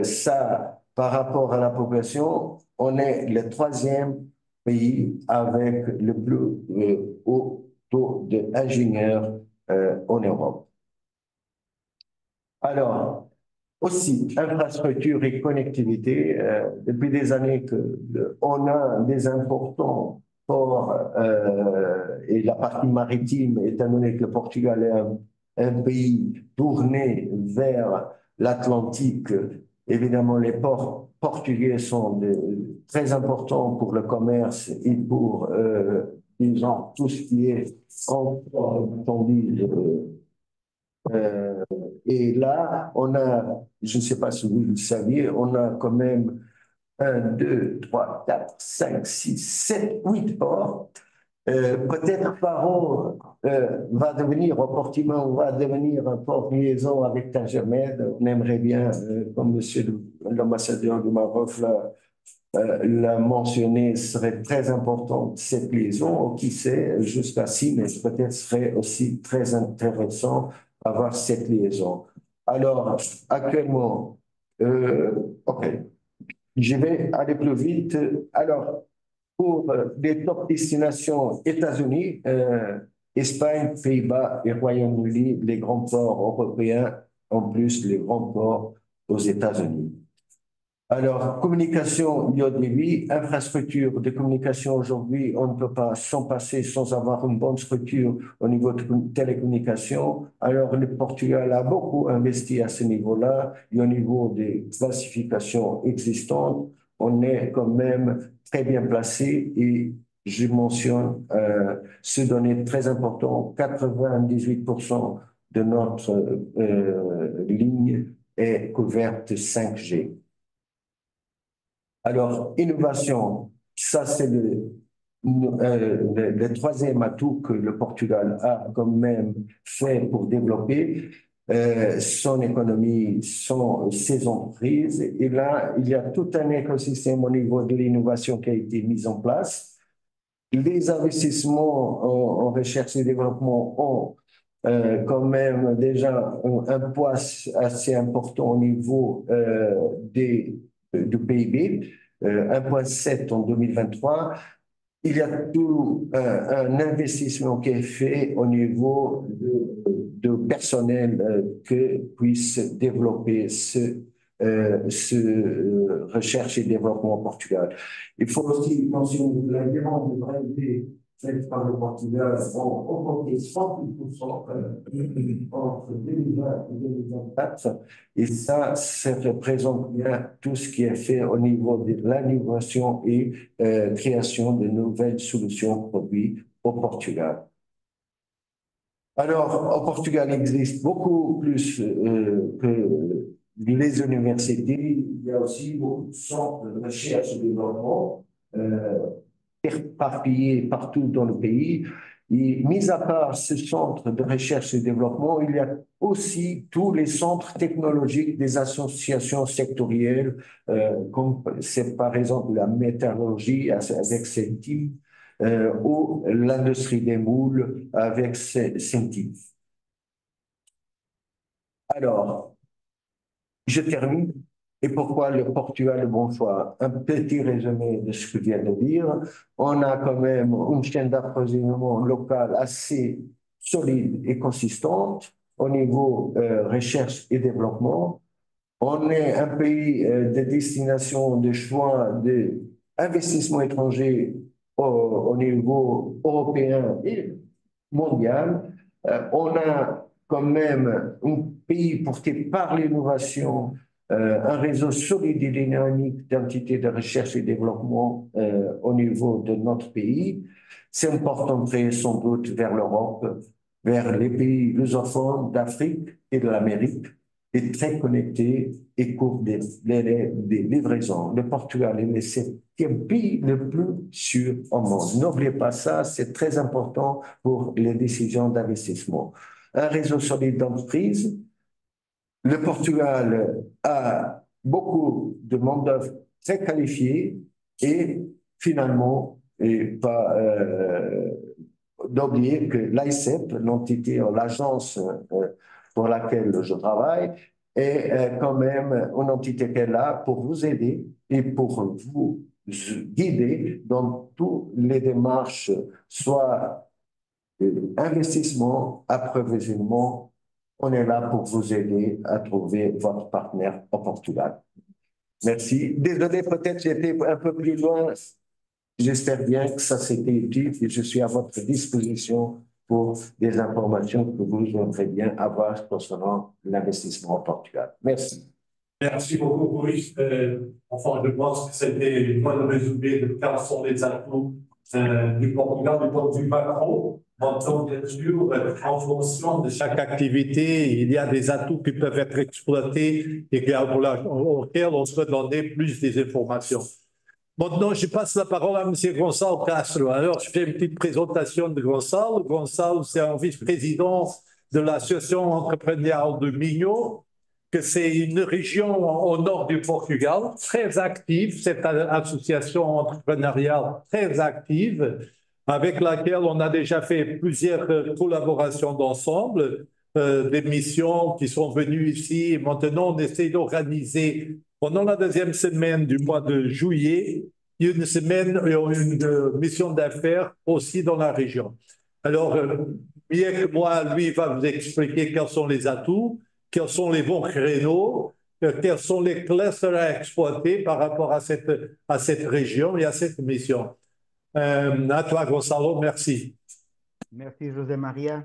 ça, par rapport à la population, on est le 3e pays avec le plus haut taux d'ingénieurs en Europe. Alors, aussi, infrastructure et connectivité, depuis des années qu'on a des importants ports et la partie maritime, étant donné que le Portugal est un pays tourné vers l'Atlantique, évidemment les ports portugais sont très importants pour le commerce et pour, disons, tout ce qui est et là, on a, je ne sais pas si vous le saviez, on a quand même 1, 2, 3, 4, 5, 6, 7, 8 ports Peut-être Paro va devenir, au Portimão, va devenir un port de liaison avec Tanger-Med. On aimerait bien, comme monsieur l'ambassadeur du Maroc l'a mentionné, serait très importante cette liaison. Qui sait, jusqu'à Sines, peut-être serait aussi très intéressant d'avoir cette liaison. Alors, actuellement, OK, je vais aller plus vite. Alors, pour les top destinations États-Unis, Espagne, Pays-Bas et Royaume-Uni, les grands ports européens, en plus les grands ports aux États-Unis. Alors, communication haut débit, infrastructure de communication aujourd'hui, on ne peut pas s'en passer sans avoir une bonne structure au niveau de télécommunications. Alors, le Portugal a beaucoup investi à ce niveau-là et au niveau des classifications existantes, on est quand même très bien placé et je mentionne ce données très important, 98% de notre ligne est couverte 5G. Alors, innovation, ça c'est le troisième atout que le Portugal a quand même fait pour développer son économie, ses entreprises. Et là, il y a tout un écosystème au niveau de l'innovation qui a été mis en place. Les investissements en recherche et développement ont quand même déjà un poids assez important au niveau du PIB, 1,7 en 2023. Il y a tout un investissement qui est fait au niveau de personnel que puisse développer ce recherche et développement au Portugal. Il faut aussi mentionner la demande de brevets faite par le Portugal ont augmenté 100% entre 2020 et 2024. Et ça représente bien tout ce qui est fait au niveau de l'innovation et création de nouvelles solutions produits au Portugal. Alors, au Portugal, il existe beaucoup plus que les universités. Il y a aussi beaucoup de centres de recherche et développement éparpillés partout dans le pays. Et mis à part ce centre de recherche et développement, il y a aussi tous les centres technologiques des associations sectorielles, comme c'est par exemple la métallurgie avec CENTIF, ou l'industrie des moules avec CENTIF. Alors, je termine. Et pourquoi le Portugal est le bon choix? Un petit résumé de ce que je viens de dire. On a quand même une chaîne d'approvisionnement locale assez solide et consistante au niveau recherche et développement. On est un pays de destination, de choix d'investissement étranger au niveau européen et mondial. On a quand même un pays porté par l'innovation, un réseau solide et dynamique d'entités de recherche et développement au niveau de notre pays. C'est une porte d'entrée sans doute vers l'Europe, vers les pays lusophones d'Afrique et de l'Amérique, et très connecté et court des livraisons. Le Portugal est le 7e pays le plus sûr au monde. N'oubliez pas ça, c'est très important pour les décisions d'investissement. Un réseau solide d'entreprises. Le Portugal a beaucoup de main-d'œuvre très qualifiée et finalement, et pas d'oublier que l'AICEP, l'entité, l'agence pour laquelle je travaille, est quand même une entité qui est là pour vous aider et pour vous guider dans toutes les démarches, soit investissement, approvisionnement. On est là pour vous aider à trouver votre partenaire au Portugal. Merci. Désolé, peut-être j'étais un peu plus loin. J'espère bien que ça s'était utile et je suis à votre disposition pour des informations que vous aimeriez bien avoir concernant l'investissement au Portugal. Merci. Merci beaucoup, Boris. Enfin, je pense que c'était une bonne résumé de quels sont les atouts du Portugal du point de vue macro. Maintenant, bien sûr, en fonction de chaque activité, il y a des atouts qui peuvent être exploités et auxquels on peut donner plus des informations. Maintenant, je passe la parole à M. Gonçalo Castro. Alors, je fais une petite présentation de Gonçalo. Gonçalo, c'est un vice-président de l'association entrepreneuriale de Minho, que c'est une région au nord du Portugal, très active, cette association entrepreneuriale très active, avec laquelle on a déjà fait plusieurs collaborations d'ensemble, des missions qui sont venues ici. Et maintenant, on essaie d'organiser pendant la deuxième semaine du mois de juillet, une semaine, une mission d'affaires aussi dans la région. Alors, bien que moi, lui va vous expliquer quels sont les atouts, quels sont les bons créneaux, quels sont les clusters à exploiter par rapport à cette région et à cette mission. À toi, Gonçalo, merci. Merci, José Maria.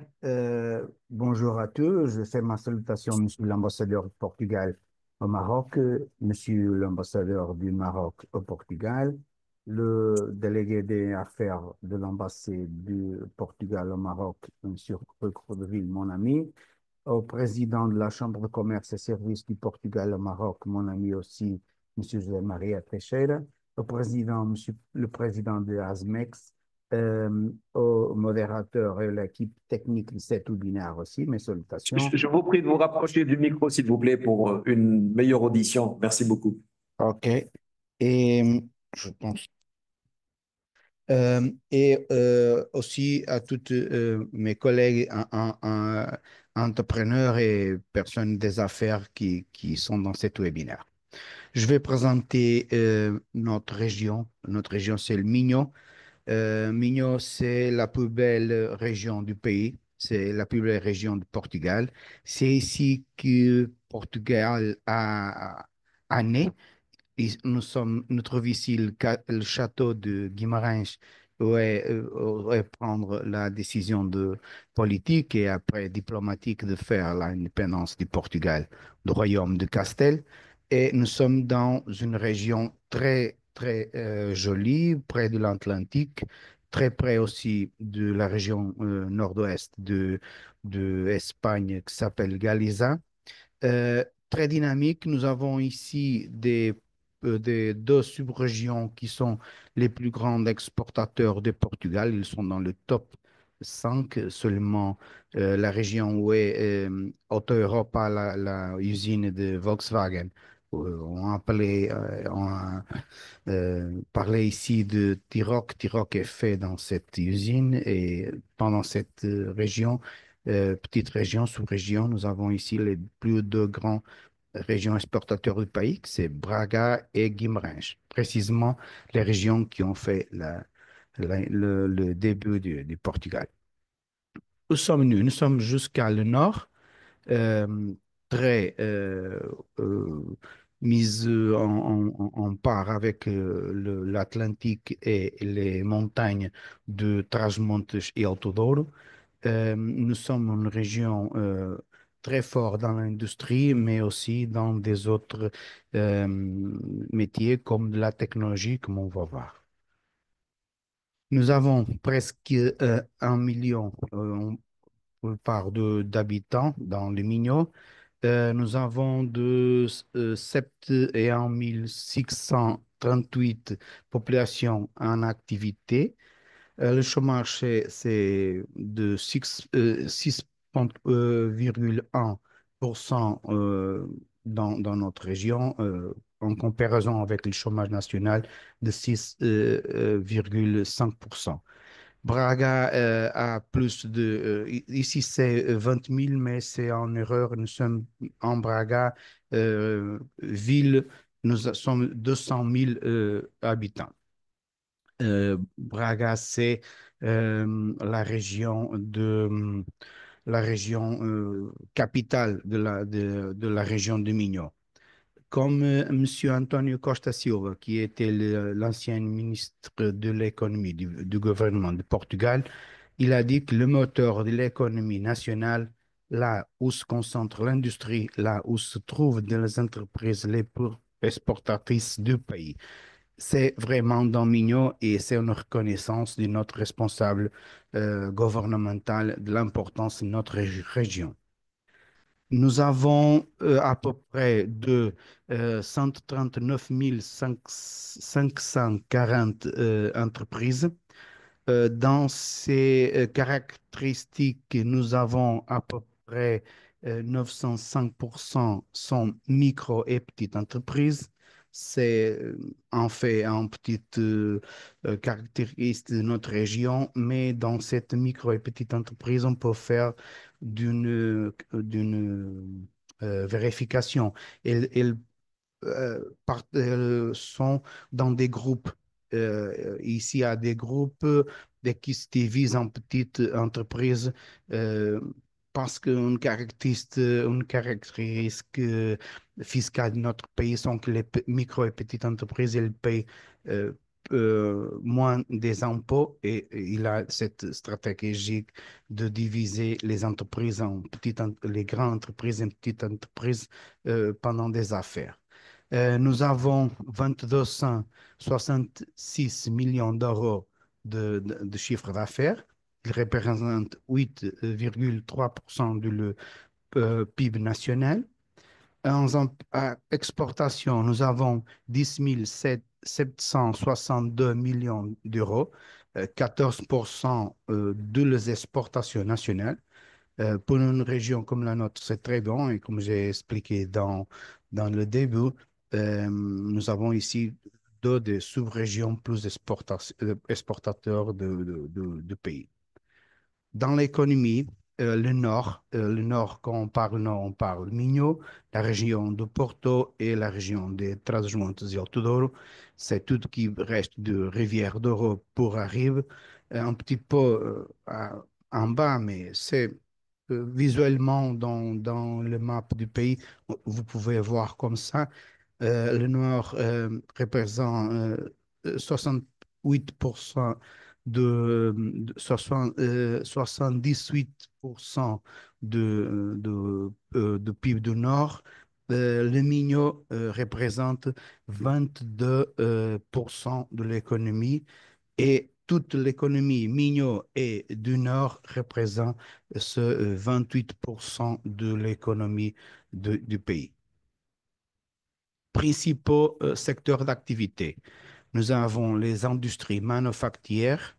Bonjour à tous. Je fais ma salutation, Monsieur l'ambassadeur du Portugal au Maroc, Monsieur l'ambassadeur du Maroc au Portugal, le délégué des affaires de l'ambassade du Portugal au Maroc, Monsieur Rodrigues, mon ami, au président de la Chambre de commerce et services du Portugal au Maroc, mon ami aussi, Monsieur José Maria Teixeira, au président, le président de ASMEX, au modérateur et l'équipe technique de cet webinaire aussi, mes salutations. Je vous prie de vous rapprocher du micro, s'il vous plaît, pour une meilleure audition. Merci beaucoup. OK. Et je pense. Aussi à tous mes collègues entrepreneurs et personnes des affaires qui sont dans cet webinaire. Je vais présenter notre région. Notre région, c'est le Minho. Minho, c'est la plus belle région du pays. C'est la plus belle région du Portugal. C'est ici que Portugal a né. Nous trouvons ici le château de Guimarães où est prendre la décision politique et après diplomatique de faire l'indépendance du Portugal, du royaume de Castel. Et nous sommes dans une région très, très jolie, près de l'Atlantique, très près aussi de la région nord-ouest de Espagne qui s'appelle Galiza. Très dynamique. Nous avons ici des deux sub-régions qui sont les plus grands exportateurs de Portugal. Ils sont dans le top 5 seulement. La région où est Auto Europa, la usine de Volkswagen. Parlé ici de Tiroc. Tiroc est fait dans cette usine et pendant cette région, petite région, sous-région, nous avons ici les plus deux grands régions exportateurs du pays, c'est Braga et Guimarães, précisément les régions qui ont fait le début du Portugal. Où sommes-nous? Nous sommes jusqu'à le nord, très mise en part avec l'Atlantique et les montagnes de Trás-Montes et Alto Douro. Nous sommes une région très forte dans l'industrie, mais aussi dans des autres métiers comme de la technologie, comme on va voir. Nous avons presque 1 million d'habitants dans le Minho. Nous avons de 71 638 populations en activité. Le chômage, c'est de 6,1% dans notre région, en comparaison avec le chômage national de 6,5%. Braga a plus de... ici, c'est 20 000, mais c'est en erreur. Nous sommes en Braga, ville, nous sommes 200 000 habitants. Braga, c'est la région capitale de la région de Minho. Comme M. António Costa Silva, qui était l'ancien ministre de l'économie du gouvernement de Portugal, il a dit que le moteur de l'économie nationale, là où se concentre l'industrie, là où se trouvent les entreprises les plus exportatrices du pays, c'est vraiment dans Minho et c'est une reconnaissance de notre responsable gouvernemental de l'importance de notre région. Nous avons à peu près de 139 540 entreprises. Dans ces caractéristiques, nous avons à peu près 905% sont micro et petites entreprises. C'est en fait une petite caractéristique de notre région, mais dans cette micro et petite entreprise, on peut faire d'une vérification. Elles sont dans des groupes. Ici, il y a des groupes qui se divisent en petites entreprises euh, parce une caractéristique fiscale de notre pays sont que les micro et petites entreprises, elles payent euh, moins des impôts et il a cette stratégie de diviser les entreprises en les grandes entreprises et petites entreprises pendant des affaires. Nous avons 2266 millions d'euros de chiffre d'affaires. Il représente 8,3% du PIB national. En exportation, nous avons 10 762 millions d'euros, 14% de les exportations nationales. Pour une région comme la nôtre, c'est très bon et comme j'ai expliqué dans le début, nous avons ici deux des sous-régions plus exportateurs de pays. Dans l'économie, le nord, quand on parle nord, on parle Minho, la région de Porto et la région des Trás-os-Montes et Alto Douro. C'est tout qui reste de Rivière Douro pour arrive, un petit peu en bas, mais c'est visuellement dans le map du pays, vous pouvez voir comme ça. Le noir représente 68% de 78% de PIB du Nord. Le Minho représente 22% de l'économie et toute l'économie Minho et du Nord représente ce 28% de l'économie du pays. Principaux secteurs d'activité. Nous avons les industries manufacturières,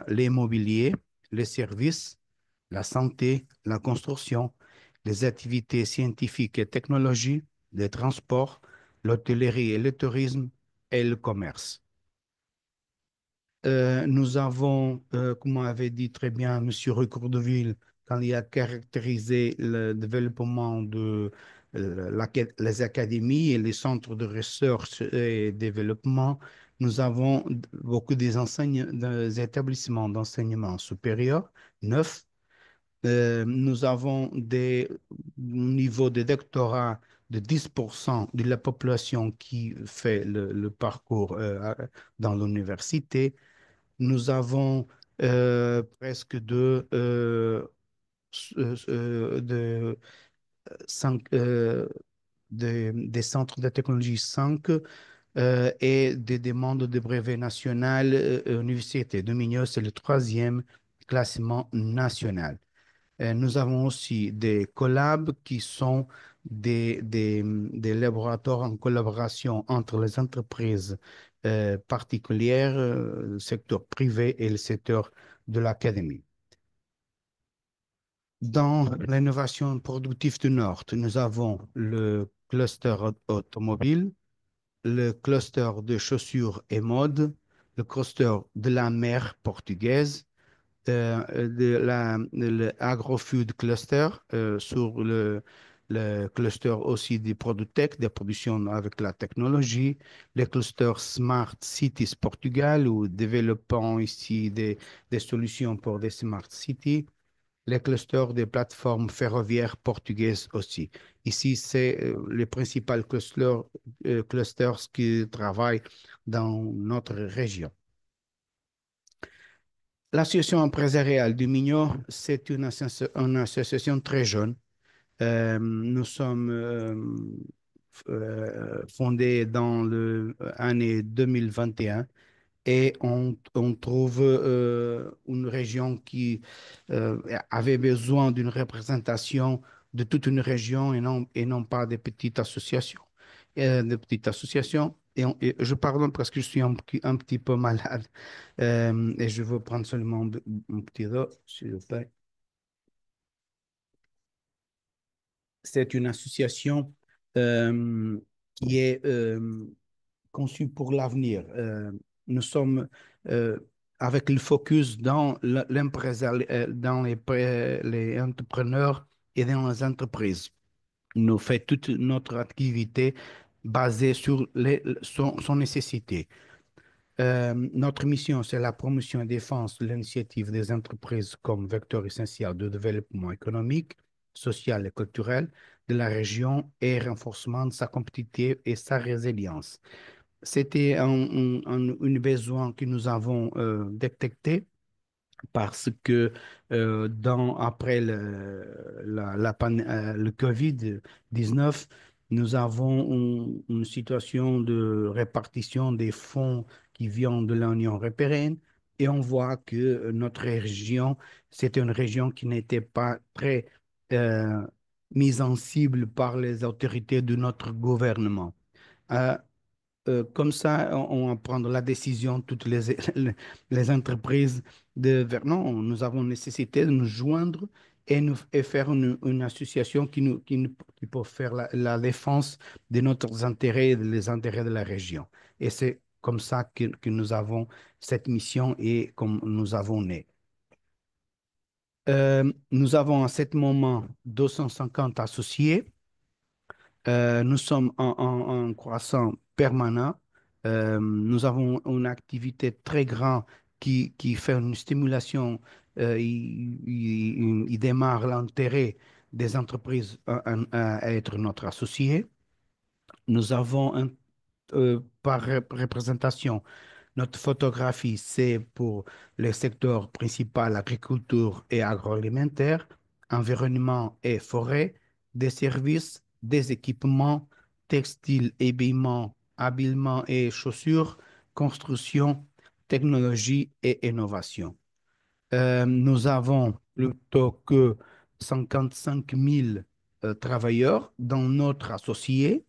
l'immobilier, les services, la santé, la construction, les activités scientifiques et technologiques, les transports, l'hôtellerie et le tourisme et le commerce. Nous avons, comme avait dit très bien M. Recourdeville, quand il a caractérisé le développement de les académies et les centres de recherche et développement, nous avons beaucoup des établissements d'enseignement supérieur, 9. Nous avons des niveaux de doctorat de 10% de la population qui fait le parcours dans l'université. Nous avons presque cinq, des centres de technologie 5 et des demandes de brevets national université. Dominion, c'est le troisième classement national. Nous avons aussi des collabs qui sont des laboratoires en collaboration entre les entreprises particulières, le secteur privé et le secteur de l'académie. Dans l'innovation productive du Nord, nous avons le cluster automobile, le cluster de chaussures et mode, le cluster de la mer portugaise, le agro-food cluster sur le cluster aussi des produits tech, des productions avec la technologie, le cluster Smart Cities Portugal, où développons ici des solutions pour des Smart Cities, les clusters des plateformes ferroviaires portugaises aussi. Ici, c'est les principaux clusters qui travaillent dans notre région. L'association empresariale du Minho, c'est une association très jeune. Nous sommes fondés dans l'année 2021 et on trouve une région qui avait besoin d'une représentation de toute une région et non pas des petites associations. Et je pardonne parce que je suis un petit peu malade et je veux prendre seulement un petit d'eau, s'il vous plaît. C'est une association euh, qui est conçue pour l'avenir. Nous sommes avec le focus dans dans les entrepreneurs et dans les entreprises. Nous faisons toute notre activité basée sur son nécessité. Notre mission, c'est la promotion et défense de l'initiative des entreprises comme vecteur essentiel de développement économique, social et culturel de la région et renforcement de sa compétitivité et sa résilience. C'était un besoin que nous avons détecté parce que après le COVID-19, nous avons une situation de répartition des fonds qui viennent de l'Union européenne et on voit que notre région, c'était une région qui n'était pas très euh, mise en cible par les autorités de notre gouvernement. Euh, Comme ça, on va prendre la décision, toutes les entreprises, non, nous avons nécessité de nous joindre et faire une association qui peut faire la défense de nos intérêts et des intérêts de la région. Et c'est comme ça que nous avons cette mission et comme nous avons né. Nous avons à ce moment 250 associés. Nous sommes en croissant permanent. Nous avons une activité très grande qui fait une stimulation. Il démarre l'intérêt des entreprises à être notre associé. Nous avons par représentation notre photographie, c'est pour les secteurs principaux, agriculture et agroalimentaire, environnement et forêt, des services, des équipements, textiles, habillement et chaussures, construction, technologie et innovation. Nous avons plutôt que 55 000 travailleurs dans notre associé.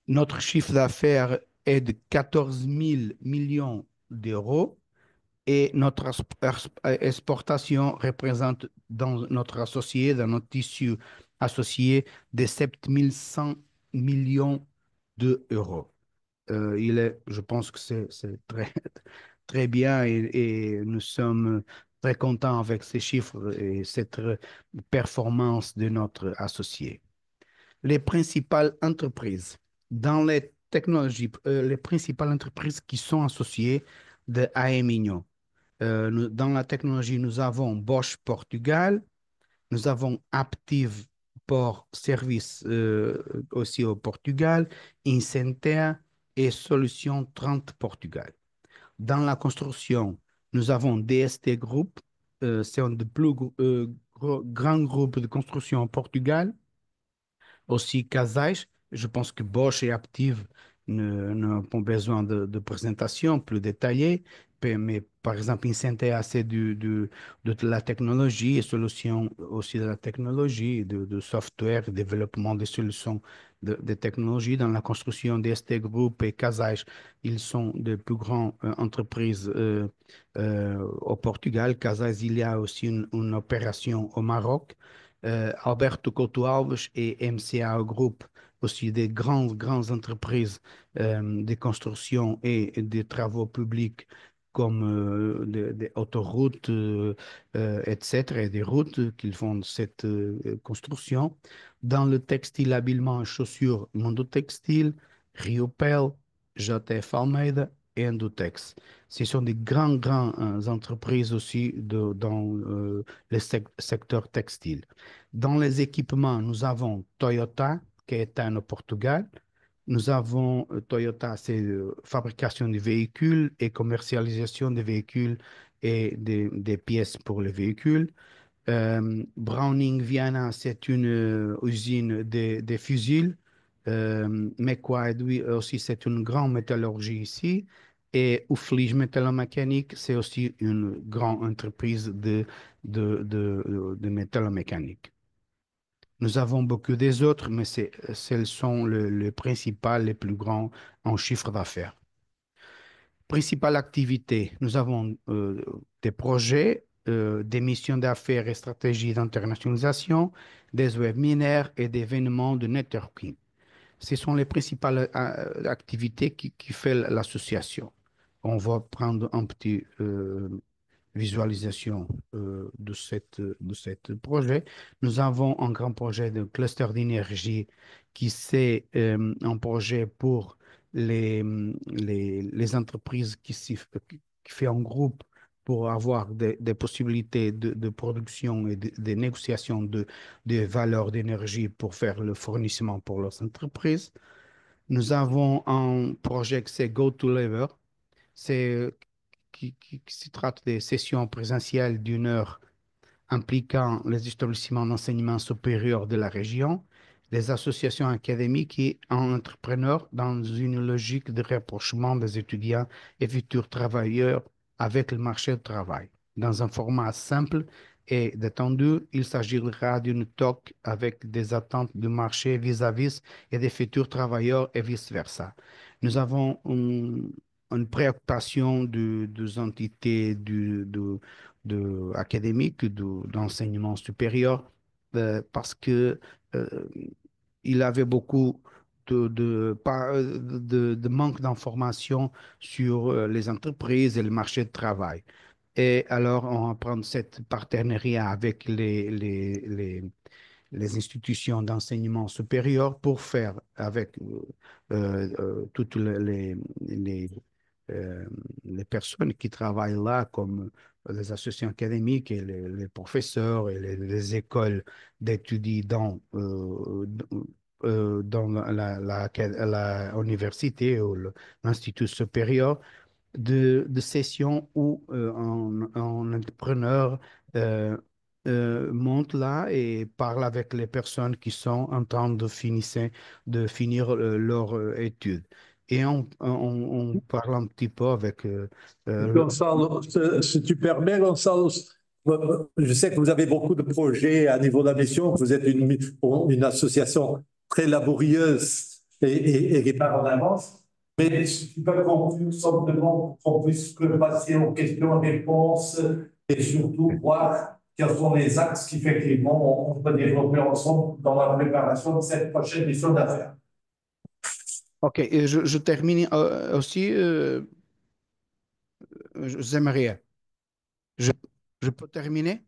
Notre chiffre d'affaires est de 14 000 millions d'euros et notre exportation représente dans notre associé, dans notre tissu associé, de 7 100 millions d'euros. Je pense que c'est très, très bien et nous sommes très contents avec ces chiffres et cette performance de notre associé. Les principales entreprises dans les technologies, les principales entreprises qui sont associées de AEMIGNO. Dans la technologie, nous avons Bosch Portugal, nous avons Aptiv pour service aussi au Portugal, Incentea et Solution 30 Portugal. Dans la construction, nous avons DST Group, c'est un des plus grands groupes de construction au Portugal. Aussi, Casais, je pense que Bosch et Aptiv n'ont pas besoin de présentation plus détaillée, mais par exemple, Incentea, c'est de la technologie et solutions aussi de la technologie, de software, développement des solutions de technologie dans la construction d'ST Group et Casais. Ils sont de plus grandes entreprises au Portugal. Casais, il y a aussi une opération au Maroc. Alberto Couto Alves et MCA Group, aussi des grandes entreprises de construction et de travaux publics comme des autoroutes, etc., et des routes qu'ils font cette construction. Dans le textile, habillement et chaussures, Mondo Textile, Riopel, JF Almeida et Endotex. Ce sont des grandes entreprises aussi dans le secteur textile. Dans les équipements, nous avons Toyota, qui est au Portugal. Nous avons Toyota, c'est fabrication de véhicules et commercialisation des véhicules et des pièces pour les véhicules. Browning Viana, c'est une usine de fusils. McQuaid, oui, aussi, c'est une grande métallurgie ici. Et Uflige Métallomécanique, c'est aussi une grande entreprise de métallomécanique. Nous avons beaucoup des autres, mais celles sont les principales, les plus grands en chiffre d'affaires. Principale activité, nous avons des projets, des missions d'affaires et stratégies d'internationalisation, des webinaires et des événements de networking. Ce sont les principales activités qui fait l'association. On va prendre un petit visualisation de cette projet. Nous avons un grand projet de cluster d'énergie qui c'est un projet pour les entreprises qui fait un groupe pour avoir des possibilités de production et de négociation de valeurs d'énergie pour faire le fournissement pour leurs entreprises. Nous avons un projet qui c'est GoToLabor. C'est qui se traite des sessions présentielles d'une heure impliquant les établissements d'enseignement supérieur de la région, les associations académiques et entrepreneurs dans une logique de rapprochement des étudiants et futurs travailleurs avec le marché du travail. Dans un format simple et détendu, il s'agira d'une talk avec des attentes du marché vis-à-vis et des futurs travailleurs et vice-versa. Nous avons une préoccupation des entités académiques, d'enseignement supérieur, parce que il avait beaucoup de manque d'informations sur les entreprises et le marché du travail. Et alors, on va prendre cette partenariat avec les institutions d'enseignement supérieur pour faire avec toutes euh, les personnes qui travaillent là, comme les associations académiques et les professeurs et les écoles d'étudiants dans la université ou l'institut supérieur, de sessions où un entrepreneur monte là et parle avec les personnes qui sont en train de finir leur étude. Et on parle un petit peu avec... Gonçalo, si tu permets, Gonçalo, je sais que vous avez beaucoup de projets à niveau de la mission, que vous êtes une association très laborieuse et qui part en avance. Mais si tu peux conclure simplement pour qu'on puisse passer aux questions-réponses et surtout voir quels sont les axes qu'effectivement on peut développer ensemble dans la préparation de cette prochaine mission d'affaires. OK, et je termine aussi, j'aimerais. Je peux terminer?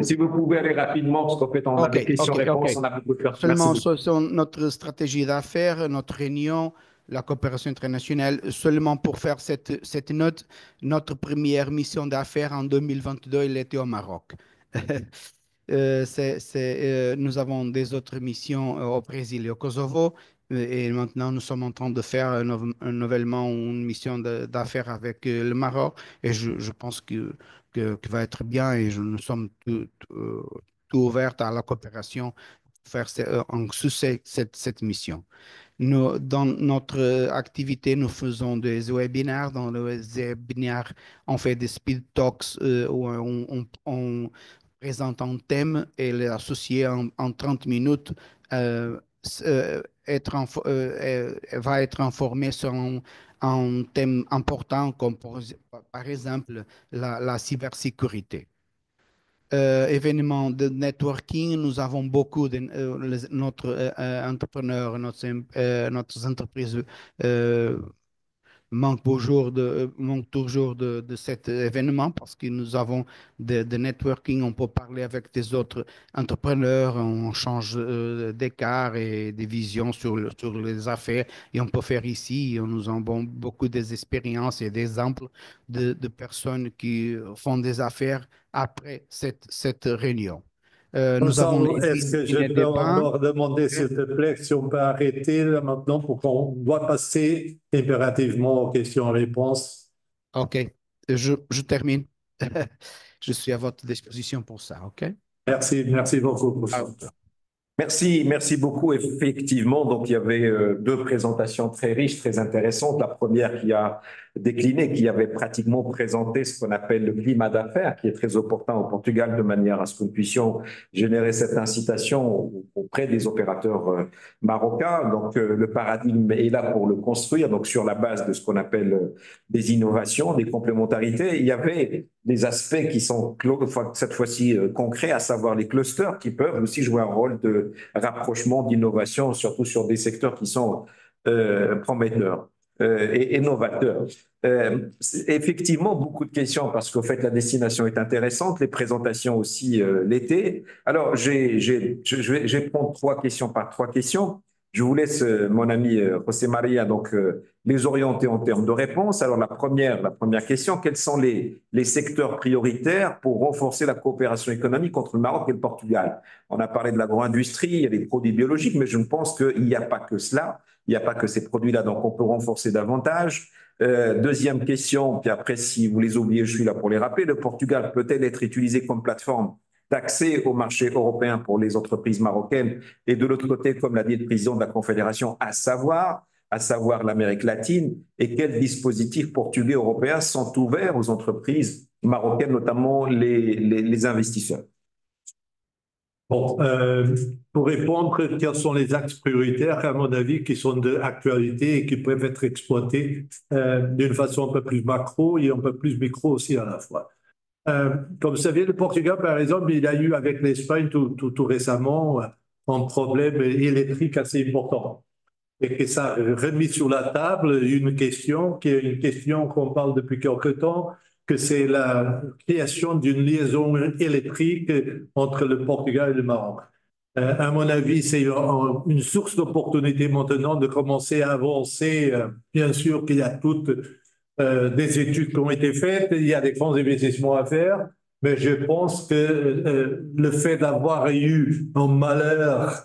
Si vous pouvez aller rapidement, parce qu'en fait, on a des questions-réponses, on a beaucoup de choses. Seulement sur notre stratégie d'affaires, notre réunion, la coopération internationale, seulement pour faire cette note, notre première mission d'affaires en 2022, elle était au Maroc. Nous avons des autres missions au Brésil et au Kosovo, et maintenant nous sommes en train de faire nouvellement une mission d'affaires avec le Maroc, et je pense que va être bien, et nous sommes tout ouverts à la coopération pour faire en succès cette mission. Dans notre activité, nous faisons des webinaires. Dans les webinaires, on fait des speed talks où on présente un thème et l'associé en 30 minutes va être informé sur un thème important comme par exemple la cybersécurité. Événements de networking, nous avons beaucoup de notre entrepreneurs, notre entreprise manque toujours de cet événement parce que nous avons de networking, on peut parler avec des autres entrepreneurs, on change d'écart et des visions sur les affaires et on peut faire ici, nous avons beaucoup d'expériences et d'exemples de personnes qui font des affaires après cette réunion. Nous avons est-ce que je peux encore demander, s'il te plaît, si on peut arrêter là maintenant pour qu'on doit passer impérativement aux questions-réponses? OK, je termine. Je suis à votre disposition pour ça, OK? Merci beaucoup. Merci beaucoup. Effectivement, donc il y avait deux présentations très riches, très intéressantes. La première qui a décliné, qui avait pratiquement présenté ce qu'on appelle le climat d'affaires, qui est très opportun au Portugal, de manière à ce que nous puissions générer cette incitation auprès des opérateurs marocains. Donc, le paradigme est là pour le construire, donc sur la base de ce qu'on appelle des innovations, des complémentarités. Il y avait des aspects qui sont cette fois-ci concrets, à savoir les clusters, qui peuvent aussi jouer un rôle de rapprochement, d'innovation, surtout sur des secteurs qui sont prometteurs et novateurs. Effectivement, beaucoup de questions parce qu'au fait, la destination est intéressante, les présentations aussi l'été. Alors, je vais prendre trois questions par trois questions. Je vous laisse, mon ami José Maria, donc les orienter en termes de réponse. Alors, la première question, quels sont les secteurs prioritaires pour renforcer la coopération économique entre le Maroc et le Portugal? On a parlé de l'agro-industrie, il y a les produits biologiques, mais je ne pense qu'il n'y a pas que cela. Il n'y a pas que ces produits-là, donc on peut renforcer davantage. Deuxième question, puis après, si vous les oubliez, je suis là pour les rappeler. Le Portugal peut-elle être utilisé comme plateforme d'accès au marché européen pour les entreprises marocaines? Et de l'autre côté, comme l'a dit le président de la Confédération, à savoir l'Amérique latine, et quels dispositifs portugais européens sont ouverts aux entreprises marocaines, notamment les investisseurs? Bon, pour répondre, quels sont les axes prioritaires, à mon avis, qui sont d'actualité et qui peuvent être exploités d'une façon un peu plus macro et un peu plus micro aussi à la fois. Comme vous savez, le Portugal, par exemple, il a eu avec l'Espagne tout récemment un problème électrique assez important. Et que ça a remis sur la table une question qui est une question qu'on parle depuis quelque temps, que c'est la création d'une liaison électrique entre le Portugal et le Maroc. À mon avis, c'est une source d'opportunité maintenant de commencer à avancer. Bien sûr qu'il y a toutes des études qui ont été faites, il y a des grands investissements à faire, mais je pense que le fait d'avoir eu un malheur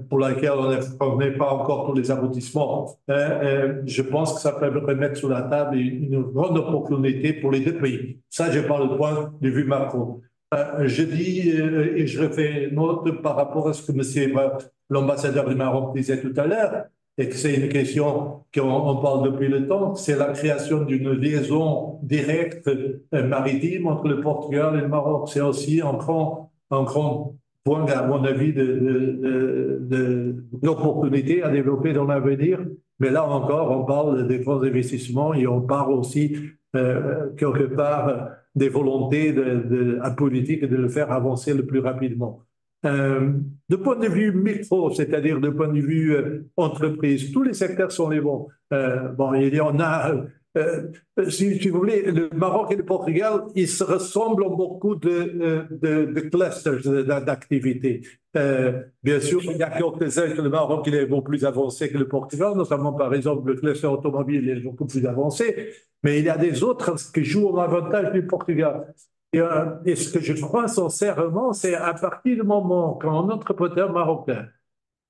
pour laquelle on n'est pas encore tous les aboutissements, je pense que ça peut remettre sur la table une grande opportunité pour les deux pays. Ça, je parle du point de vue macro. Je dis, et je refais note par rapport à ce que monsieur l'ambassadeur du Maroc disait tout à l'heure, et que c'est une question qu'on parle depuis le temps, c'est la création d'une liaison directe maritime entre le Portugal et le Maroc. C'est aussi un grand point, à mon avis, d'opportunité à développer dans l'avenir. Mais là encore, on parle des grands investissements et on parle aussi, quelque part, des volontés à politique de le faire avancer le plus rapidement. De point de vue micro, c'est-à-dire de point de vue entreprise, tous les secteurs sont les bons. Bon, il y en a, si vous voulez, le Maroc et le Portugal, ils se ressemblent en beaucoup de clusters d'activités. Bien sûr, il y a quelques-uns que le Maroc il est beaucoup plus avancé que le Portugal, notamment par exemple le cluster automobile est beaucoup plus avancé, mais il y a des autres qui jouent à l'avantage du Portugal. Et ce que je crois sincèrement, c'est à partir du moment quand un entrepreneur marocain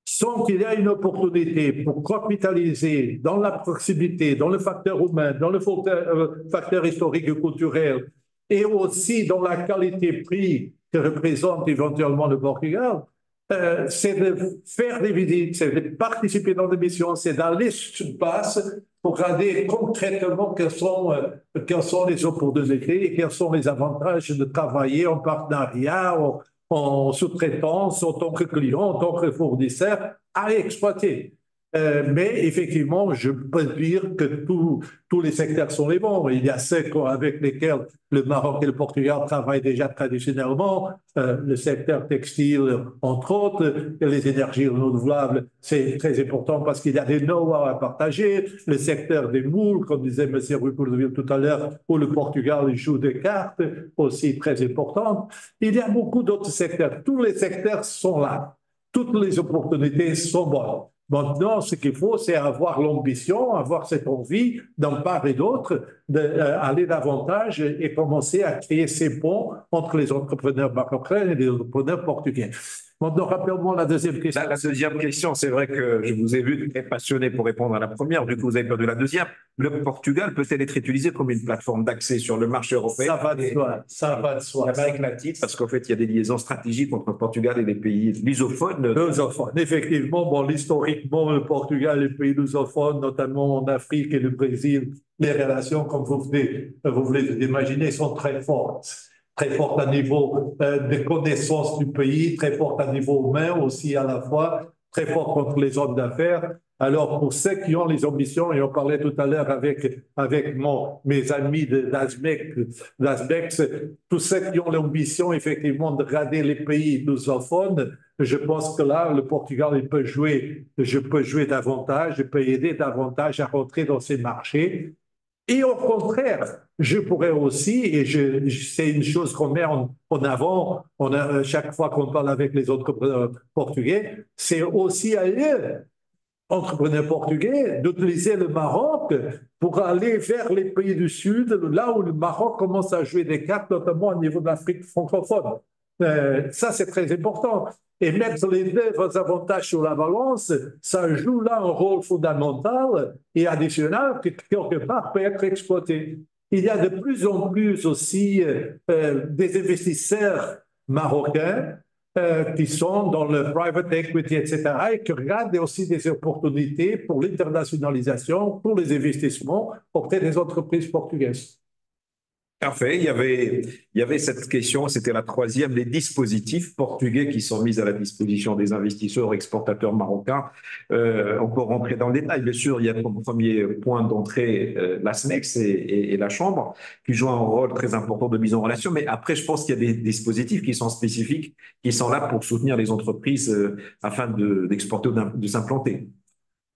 sent qu'il y a une opportunité pour capitaliser dans la proximité, dans le facteur humain, dans le facteur historique et culturel, et aussi dans la qualité-prix que représente éventuellement le Portugal, c'est de faire des visites, c'est de participer dans des missions, c'est d'aller sur place pour regarder concrètement quelles sont les opportunités et quels sont les avantages de travailler en partenariat, en sous-traitance, en tant que client, en tant que fournisseur, à exploiter. Mais effectivement, je peux dire que tous les secteurs sont les bons. Il y a ceux avec lesquels le Maroc et le Portugal travaillent déjà traditionnellement, le secteur textile, entre autres, les énergies renouvelables, c'est très important parce qu'il y a des know-how à partager, le secteur des moules, comme disait M. Rucourdeville tout à l'heure, où le Portugal joue des cartes, aussi très importantes. Il y a beaucoup d'autres secteurs. Tous les secteurs sont là. Toutes les opportunités sont bonnes. Maintenant, ce qu'il faut, c'est avoir l'ambition, avoir cette envie d'un part et d'autre d'aller davantage et commencer à créer ces ponts entre les entrepreneurs marocains et les entrepreneurs portugais. Maintenant, rappelle-moi la deuxième question. La deuxième question, c'est vrai que je vous ai vu très passionné pour répondre à la première, du coup vous avez perdu la deuxième. Le Portugal peut-elle être utilisé comme une plateforme d'accès sur le marché européen? Ça va de soi, ça va de soi. L'Amérique latine, parce qu'en fait, il y a des liaisons stratégiques entre le Portugal et les pays lusophones. Lusophones, effectivement, bon, historiquement, le Portugal et les pays lusophones, notamment en Afrique et le Brésil, les relations, comme vous venez d'imaginer, sont très fortes. Très forte à niveau de connaissance du pays, très forte à niveau humain aussi à la fois, très forte contre les hommes d'affaires. Alors, pour ceux qui ont les ambitions, et on parlait tout à l'heure avec mes amis d'Asbex, tous ceux qui ont l'ambition effectivement de regarder les pays lusophones, je pense que là, le Portugal, je peux jouer davantage, je peux aider davantage à rentrer dans ces marchés. Et au contraire, je pourrais aussi, et c'est une chose qu'on met en avant, chaque fois qu'on parle avec les entrepreneurs portugais, c'est aussi à eux, entrepreneurs portugais, d'utiliser le Maroc pour aller vers les pays du Sud, là où le Maroc commence à jouer des cartes, notamment au niveau de l'Afrique francophone. Ça, c'est très important. Et mettre les deux avantages sur la balance, ça joue là un rôle fondamental et additionnel qui, quelque part, peut être exploité. Il y a de plus en plus aussi des investisseurs marocains qui sont dans le private equity, etc., et qui regardent aussi des opportunités pour l'internationalisation, pour les investissements auprès des entreprises portugaises. Parfait. Il y avait cette question, c'était la troisième, les dispositifs portugais qui sont mis à la disposition des investisseurs exportateurs marocains. On peut rentrer dans le détail. Bien sûr, il y a comme premier point d'entrée la SNEX et la Chambre qui jouent un rôle très important de mise en relation. Mais après, je pense qu'il y a des dispositifs qui sont spécifiques, qui sont là pour soutenir les entreprises afin d'exporter ou de s'implanter.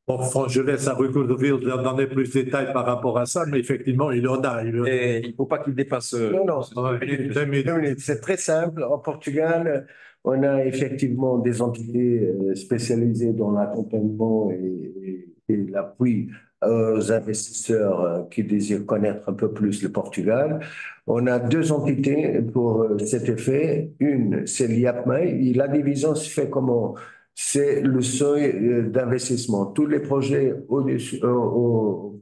Bon, je laisse à Hugo Deville donner plus de détails par rapport à ça, mais effectivement, il en a. Il ne faut pas qu'il dépasse. Non, 2 minutes. C'est très simple. Au Portugal, on a effectivement des entités spécialisées dans l'accompagnement et l'appui aux investisseurs qui désirent connaître un peu plus le Portugal. On a 2 entités pour cet effet. Une, c'est l'IAPMEI. La division se fait comment? C'est le seuil d'investissement. Tous les projets au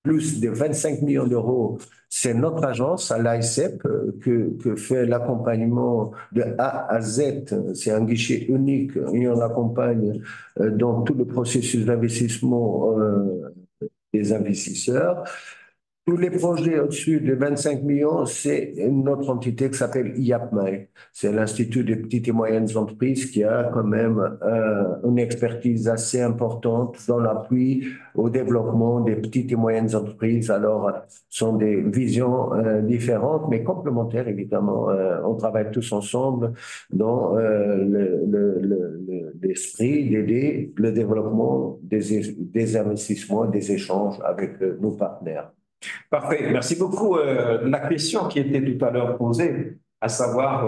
plus de 25 millions d'euros, c'est notre agence à l'AICEP que fait l'accompagnement de A à Z. C'est un guichet unique et on accompagne dans tout le processus d'investissement des investisseurs. Tous les projets au-dessus de 25 millions, c'est notre entité qui s'appelle IAPMEI. C'est l'Institut des petites et moyennes entreprises qui a quand même une expertise assez importante dans l'appui au développement des petites et moyennes entreprises. Alors, ce sont des visions différentes, mais complémentaires, évidemment. On travaille tous ensemble dans l'esprit d'aider le développement des investissements, des échanges avec nos partenaires. Parfait, merci beaucoup. La question qui était tout à l'heure posée, à savoir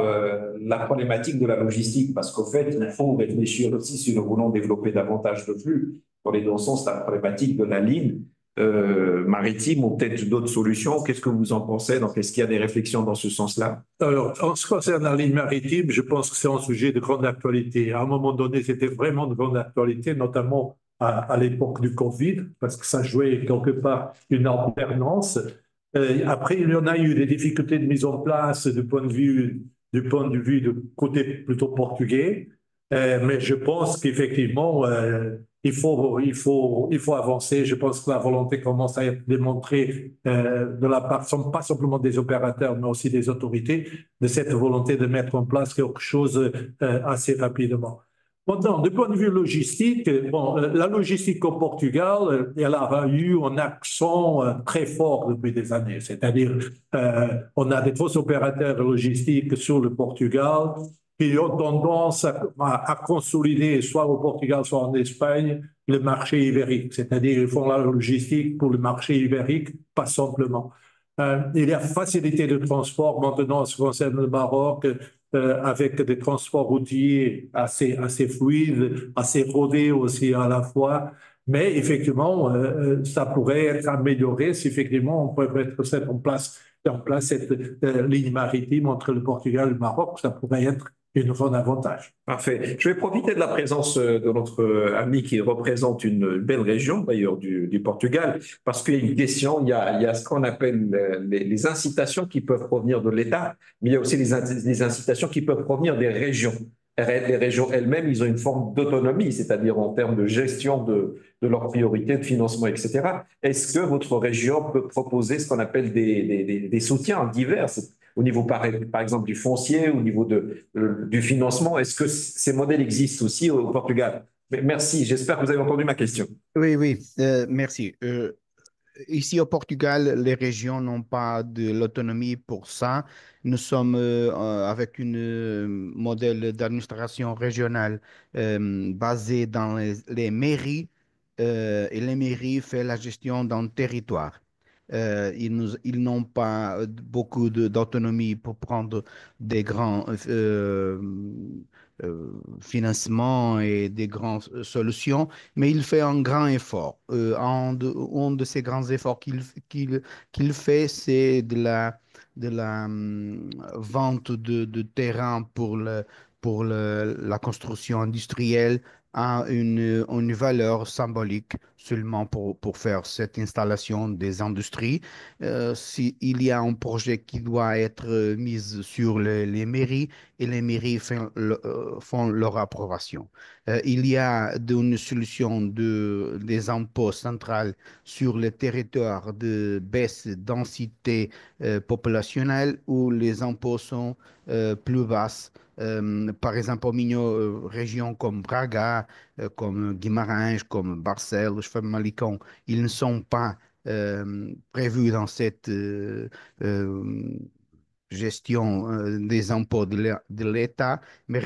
la problématique de la logistique, parce qu'au fait, il faut réfléchir aussi si nous voulons développer davantage de flux. Dans les deux sens, la problématique de la ligne maritime ou peut-être d'autres solutions. Qu'est-ce que vous en pensez? Donc, est-ce qu'il y a des réflexions dans ce sens-là? Alors, en ce qui concerne la ligne maritime, je pense que c'est un sujet de grande actualité. À un moment donné, c'était vraiment de grande actualité, notamment à l'époque du Covid, parce que ça jouait quelque part une alternance. Après, il y en a eu des difficultés de mise en place du point de vue du côté plutôt portugais, mais je pense qu'effectivement, il faut avancer. Je pense que la volonté commence à être démontrée de la part, pas simplement des opérateurs, mais aussi des autorités, de cette volonté de mettre en place quelque chose assez rapidement. Maintenant, du point de vue logistique, bon, la logistique au Portugal, elle a eu un accent très fort depuis des années. C'est-à-dire, on a des gros opérateurs logistiques sur le Portugal qui ont tendance à consolider, soit au Portugal, soit en Espagne, le marché ibérique. C'est-à-dire, ils font la logistique pour le marché ibérique, pas simplement. Il y a facilité de transport maintenant en ce qui concerne le Maroc, avec des transports routiers assez fluides, assez rodés aussi à la fois. Mais effectivement, ça pourrait être amélioré si effectivement on peut mettre en place cette ligne maritime entre le Portugal et le Maroc. Ça pourrait être un avantage. Parfait. Je vais profiter de la présence de notre ami qui représente une belle région, d'ailleurs, du Portugal, parce qu'il y a une question, il y a ce qu'on appelle les incitations qui peuvent provenir de l'État, mais il y a aussi les incitations qui peuvent provenir des régions. Les régions elles-mêmes, ils ont une forme d'autonomie, c'est-à-dire en termes de gestion de leurs priorités, de financement, etc. Est-ce que votre région peut proposer ce qu'on appelle des soutiens divers au niveau, par exemple, du foncier, au niveau du financement? Est-ce que ces modèles existent aussi au Portugal? Merci, j'espère que vous avez entendu ma question. Oui, oui, merci. Ici au Portugal, les régions n'ont pas de l'autonomie pour ça. Nous sommes avec un modèle d'administration régionale basé dans les mairies et les mairies font la gestion d'un territoire. Ils n'ont pas beaucoup d'autonomie pour prendre des grands financements et des grandes solutions, mais il fait un grand effort. Un de ces grands efforts qu'il fait, c'est de la vente de terrain pour la construction industrielle à une valeur symbolique seulement pour faire cette installation des industries. S'il y a un projet qui doit être mis sur les mairies, et les mairies font leur approbation. Il y a une solution des impôts centrales sur les territoires de baisse densité populationnelle où les impôts sont plus basses. Par exemple, au milieu régions comme Braga, comme Guimarães, comme Barcelos, Famalicão, ils ne sont pas prévus dans cette gestion des impôts de l'État, mais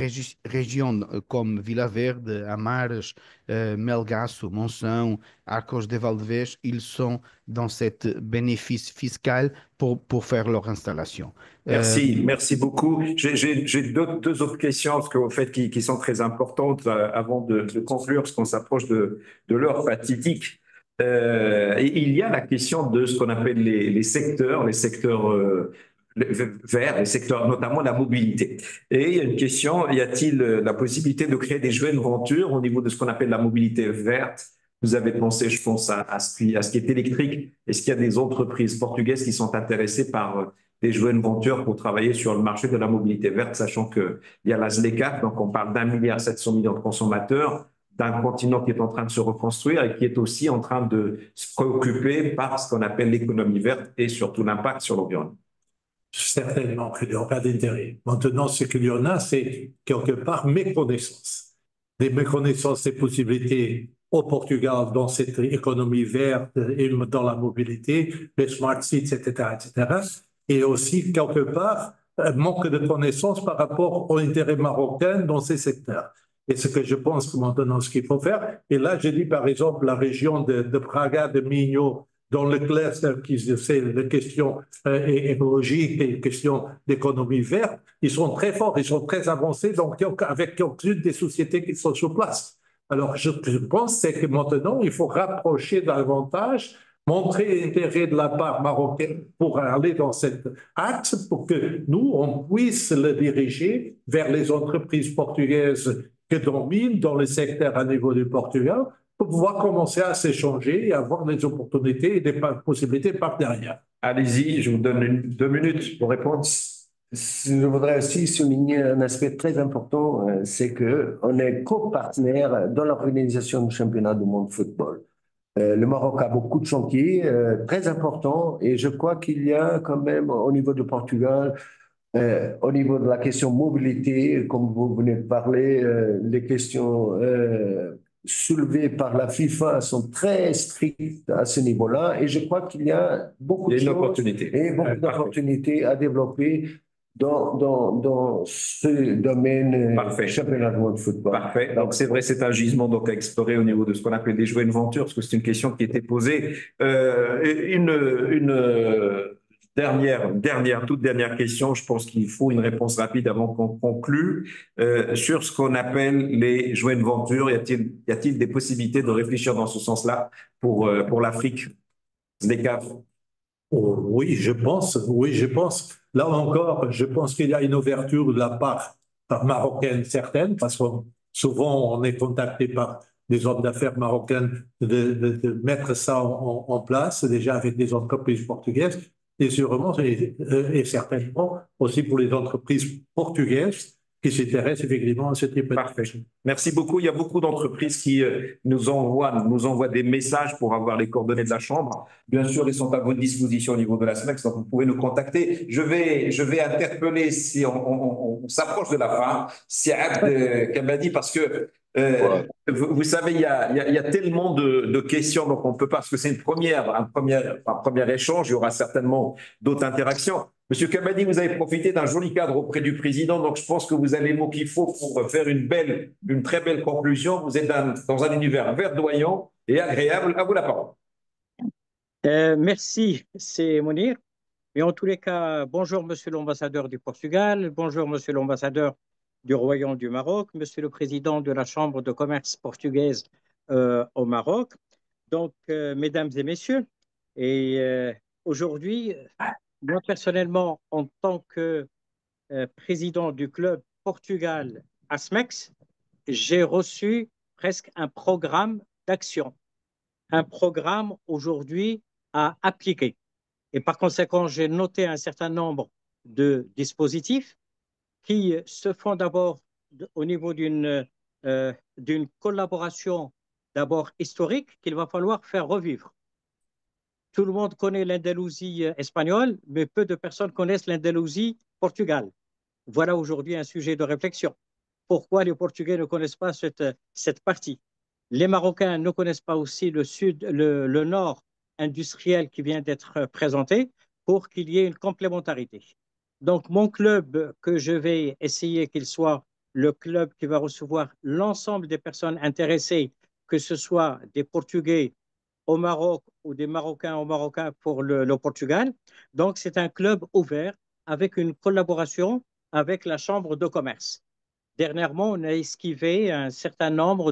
régions comme Vila Verde, Amares, Melgaço, Monção, Arcos de Valdevez, ils sont dans cet bénéfice fiscal pour faire leur installation. Merci beaucoup. J'ai deux autres questions parce qu'au fait, qui sont très importantes avant de conclure, parce qu'on s'approche de l'heure fatidique. Et il y a la question de ce qu'on appelle les secteurs verts, les secteurs, notamment la mobilité. Et il y a une question, y a-t-il la possibilité de créer des joint ventures au niveau de ce qu'on appelle la mobilité verte? Vous avez pensé, je pense, à ce qui est électrique. Est-ce qu'il y a des entreprises portugaises qui sont intéressées par des joint ventures pour travailler sur le marché de la mobilité verte, sachant qu'il y a la SLECAF, donc on parle d'1,7 milliard de consommateurs, d'un continent qui est en train de se reconstruire et qui est aussi en train de se préoccuper par ce qu'on appelle l'économie verte et surtout l'impact sur l'environnement. Certainement qu'il n'y aura pas d'intérêt. Maintenant, ce qu'il y en a, c'est quelque part méconnaissance. Des méconnaissances des possibilités au Portugal dans cette économie verte et dans la mobilité, les smart cities, etc., etc. Et aussi, quelque part, un manque de connaissances par rapport aux intérêts marocains dans ces secteurs. Et ce que je pense que maintenant, ce qu'il faut faire, et là, je dis par exemple la région de Braga, de Minho, dans le cluster qui c'est les questions écologiques et les questions d'économie verte, ils sont très forts, ils sont très avancés, donc avec aucune des sociétés qui sont sur place. Alors, je pense que maintenant, il faut rapprocher davantage, montrer l'intérêt de la part marocaine pour aller dans cet axe, pour que nous, on puisse le diriger vers les entreprises portugaises qui dominent dans le secteur à niveau du Portugal, pour pouvoir commencer à s'échanger et avoir des opportunités et des possibilités de partenariat. Allez-y, je vous donne 2 minutes pour répondre. Je voudrais aussi souligner un aspect très important, c'est qu'on est copartenaire dans l'organisation du championnat du monde de football. Le Maroc a beaucoup de chantiers très importants et je crois qu'il y a quand même au niveau du Portugal, au niveau de la question mobilité, comme vous venez de parler, les questions soulevées par la FIFA sont très strictes à ce niveau-là et je crois qu'il y a beaucoup de choses et beaucoup d'opportunités à développer dans ce domaine championnat du monde de football. Parfait. Donc, c'est vrai, c'est un gisement donc, à explorer au niveau de ce qu'on appelle des joint ventures, parce que c'est une question qui était posée. Toute dernière question, je pense qu'il faut une réponse rapide avant qu'on conclue. Sur ce qu'on appelle les joint ventures, y a-t-il des possibilités de réfléchir dans ce sens-là pour l'Afrique? ZLECAf. Oui, je pense. Là encore, je pense qu'il y a une ouverture de la part marocaines certaines, parce que souvent on est contacté par des hommes d'affaires marocains de mettre ça en place, déjà avec des entreprises portugaises, et sûrement et certainement aussi pour les entreprises portugaises qui s'intéressent effectivement à ce type de Parfait. Merci beaucoup. Il y a beaucoup d'entreprises qui nous envoient des messages pour avoir les coordonnées de la Chambre. Bien sûr, ils sont à votre disposition au niveau de la SMEX, donc vous pouvez nous contacter. Je vais interpeller, si on s'approche de la fin, Siad Kabadi, parce que vous savez, il y a tellement de questions, donc on peut pas, parce que c'est un premier échange, il y aura certainement d'autres interactions. Monsieur Kabadi, vous avez profité d'un joli cadre auprès du président, donc je pense que vous avez les mots qu'il faut pour faire une très belle conclusion. Vous êtes dans un univers verdoyant et agréable. À vous la parole. Merci, c'est Mounir. Mais en tous les cas, bonjour Monsieur l'ambassadeur du Portugal, bonjour Monsieur l'ambassadeur du Royaume du Maroc, Monsieur le président de la Chambre de commerce portugaise au Maroc. Donc, mesdames et messieurs, et aujourd'hui, moi personnellement, en tant que président du club Portugal ASMEX, j'ai reçu presque un programme d'action, un programme aujourd'hui à appliquer. Et par conséquent, j'ai noté un certain nombre de dispositifs qui se font d'abord au niveau d'une collaboration d'abord historique qu'il va falloir faire revivre. Tout le monde connaît l'Andalousie espagnole, mais peu de personnes connaissent l'Andalousie Portugal. Voilà aujourd'hui un sujet de réflexion. Pourquoi les Portugais ne connaissent pas cette partie? Les Marocains ne connaissent pas aussi le nord industriel qui vient d'être présenté pour qu'il y ait une complémentarité. Donc, mon club, que je vais essayer qu'il soit le club qui va recevoir l'ensemble des personnes intéressées, que ce soit des Portugais au Maroc ou des Marocains au Maroc pour le Portugal. Donc, c'est un club ouvert avec une collaboration avec la Chambre de commerce. Dernièrement, on a esquivé un certain nombre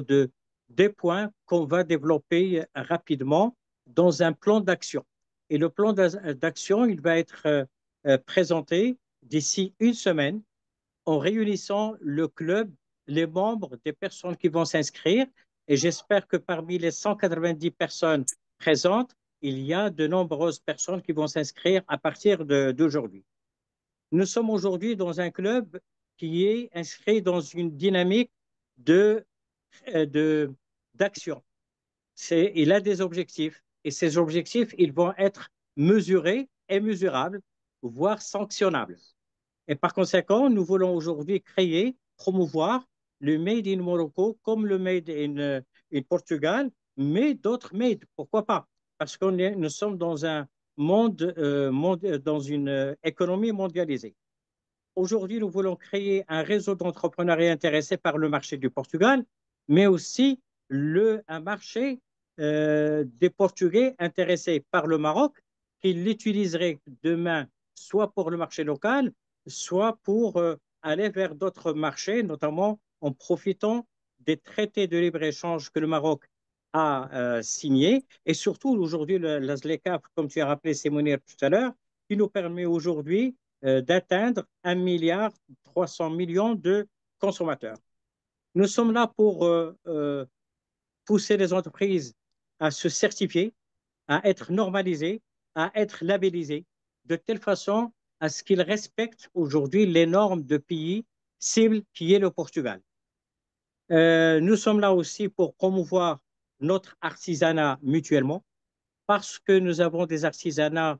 des points qu'on va développer rapidement dans un plan d'action. Et le plan d'action, il va être présenté d'ici une semaine en réunissant le club, les membres, des personnes qui vont s'inscrire. Et j'espère que parmi les 190 personnes présentes, il y a de nombreuses personnes qui vont s'inscrire à partir d'aujourd'hui. Nous sommes aujourd'hui dans un club qui est inscrit dans une dynamique d'action. Il a des objectifs et ces objectifs, ils vont être mesurés et mesurables, voire sanctionnables. Et par conséquent, nous voulons aujourd'hui créer, promouvoir le Made in Morocco comme le Made in Portugal, mais d'autres Made, pourquoi pas? Parce que nous sommes dans un dans une économie mondialisée. Aujourd'hui, nous voulons créer un réseau d'entrepreneuriat intéressés par le marché du Portugal, mais aussi un marché des Portugais intéressés par le Maroc, qui l'utiliseraient demain soit pour le marché local, soit pour aller vers d'autres marchés, notamment en profitant des traités de libre-échange que le Maroc a signés. Et surtout, aujourd'hui, la ZLECAf, comme tu as rappelé, Mounir, tout à l'heure, qui nous permet aujourd'hui d'atteindre 1,3 milliard de consommateurs. Nous sommes là pour pousser les entreprises à se certifier, à être normalisées, à être labellisées, de telle façon à ce qu'ils respectent aujourd'hui les normes de pays cible qui est le Portugal. Nous sommes là aussi pour promouvoir notre artisanat mutuellement, parce que nous avons des artisanats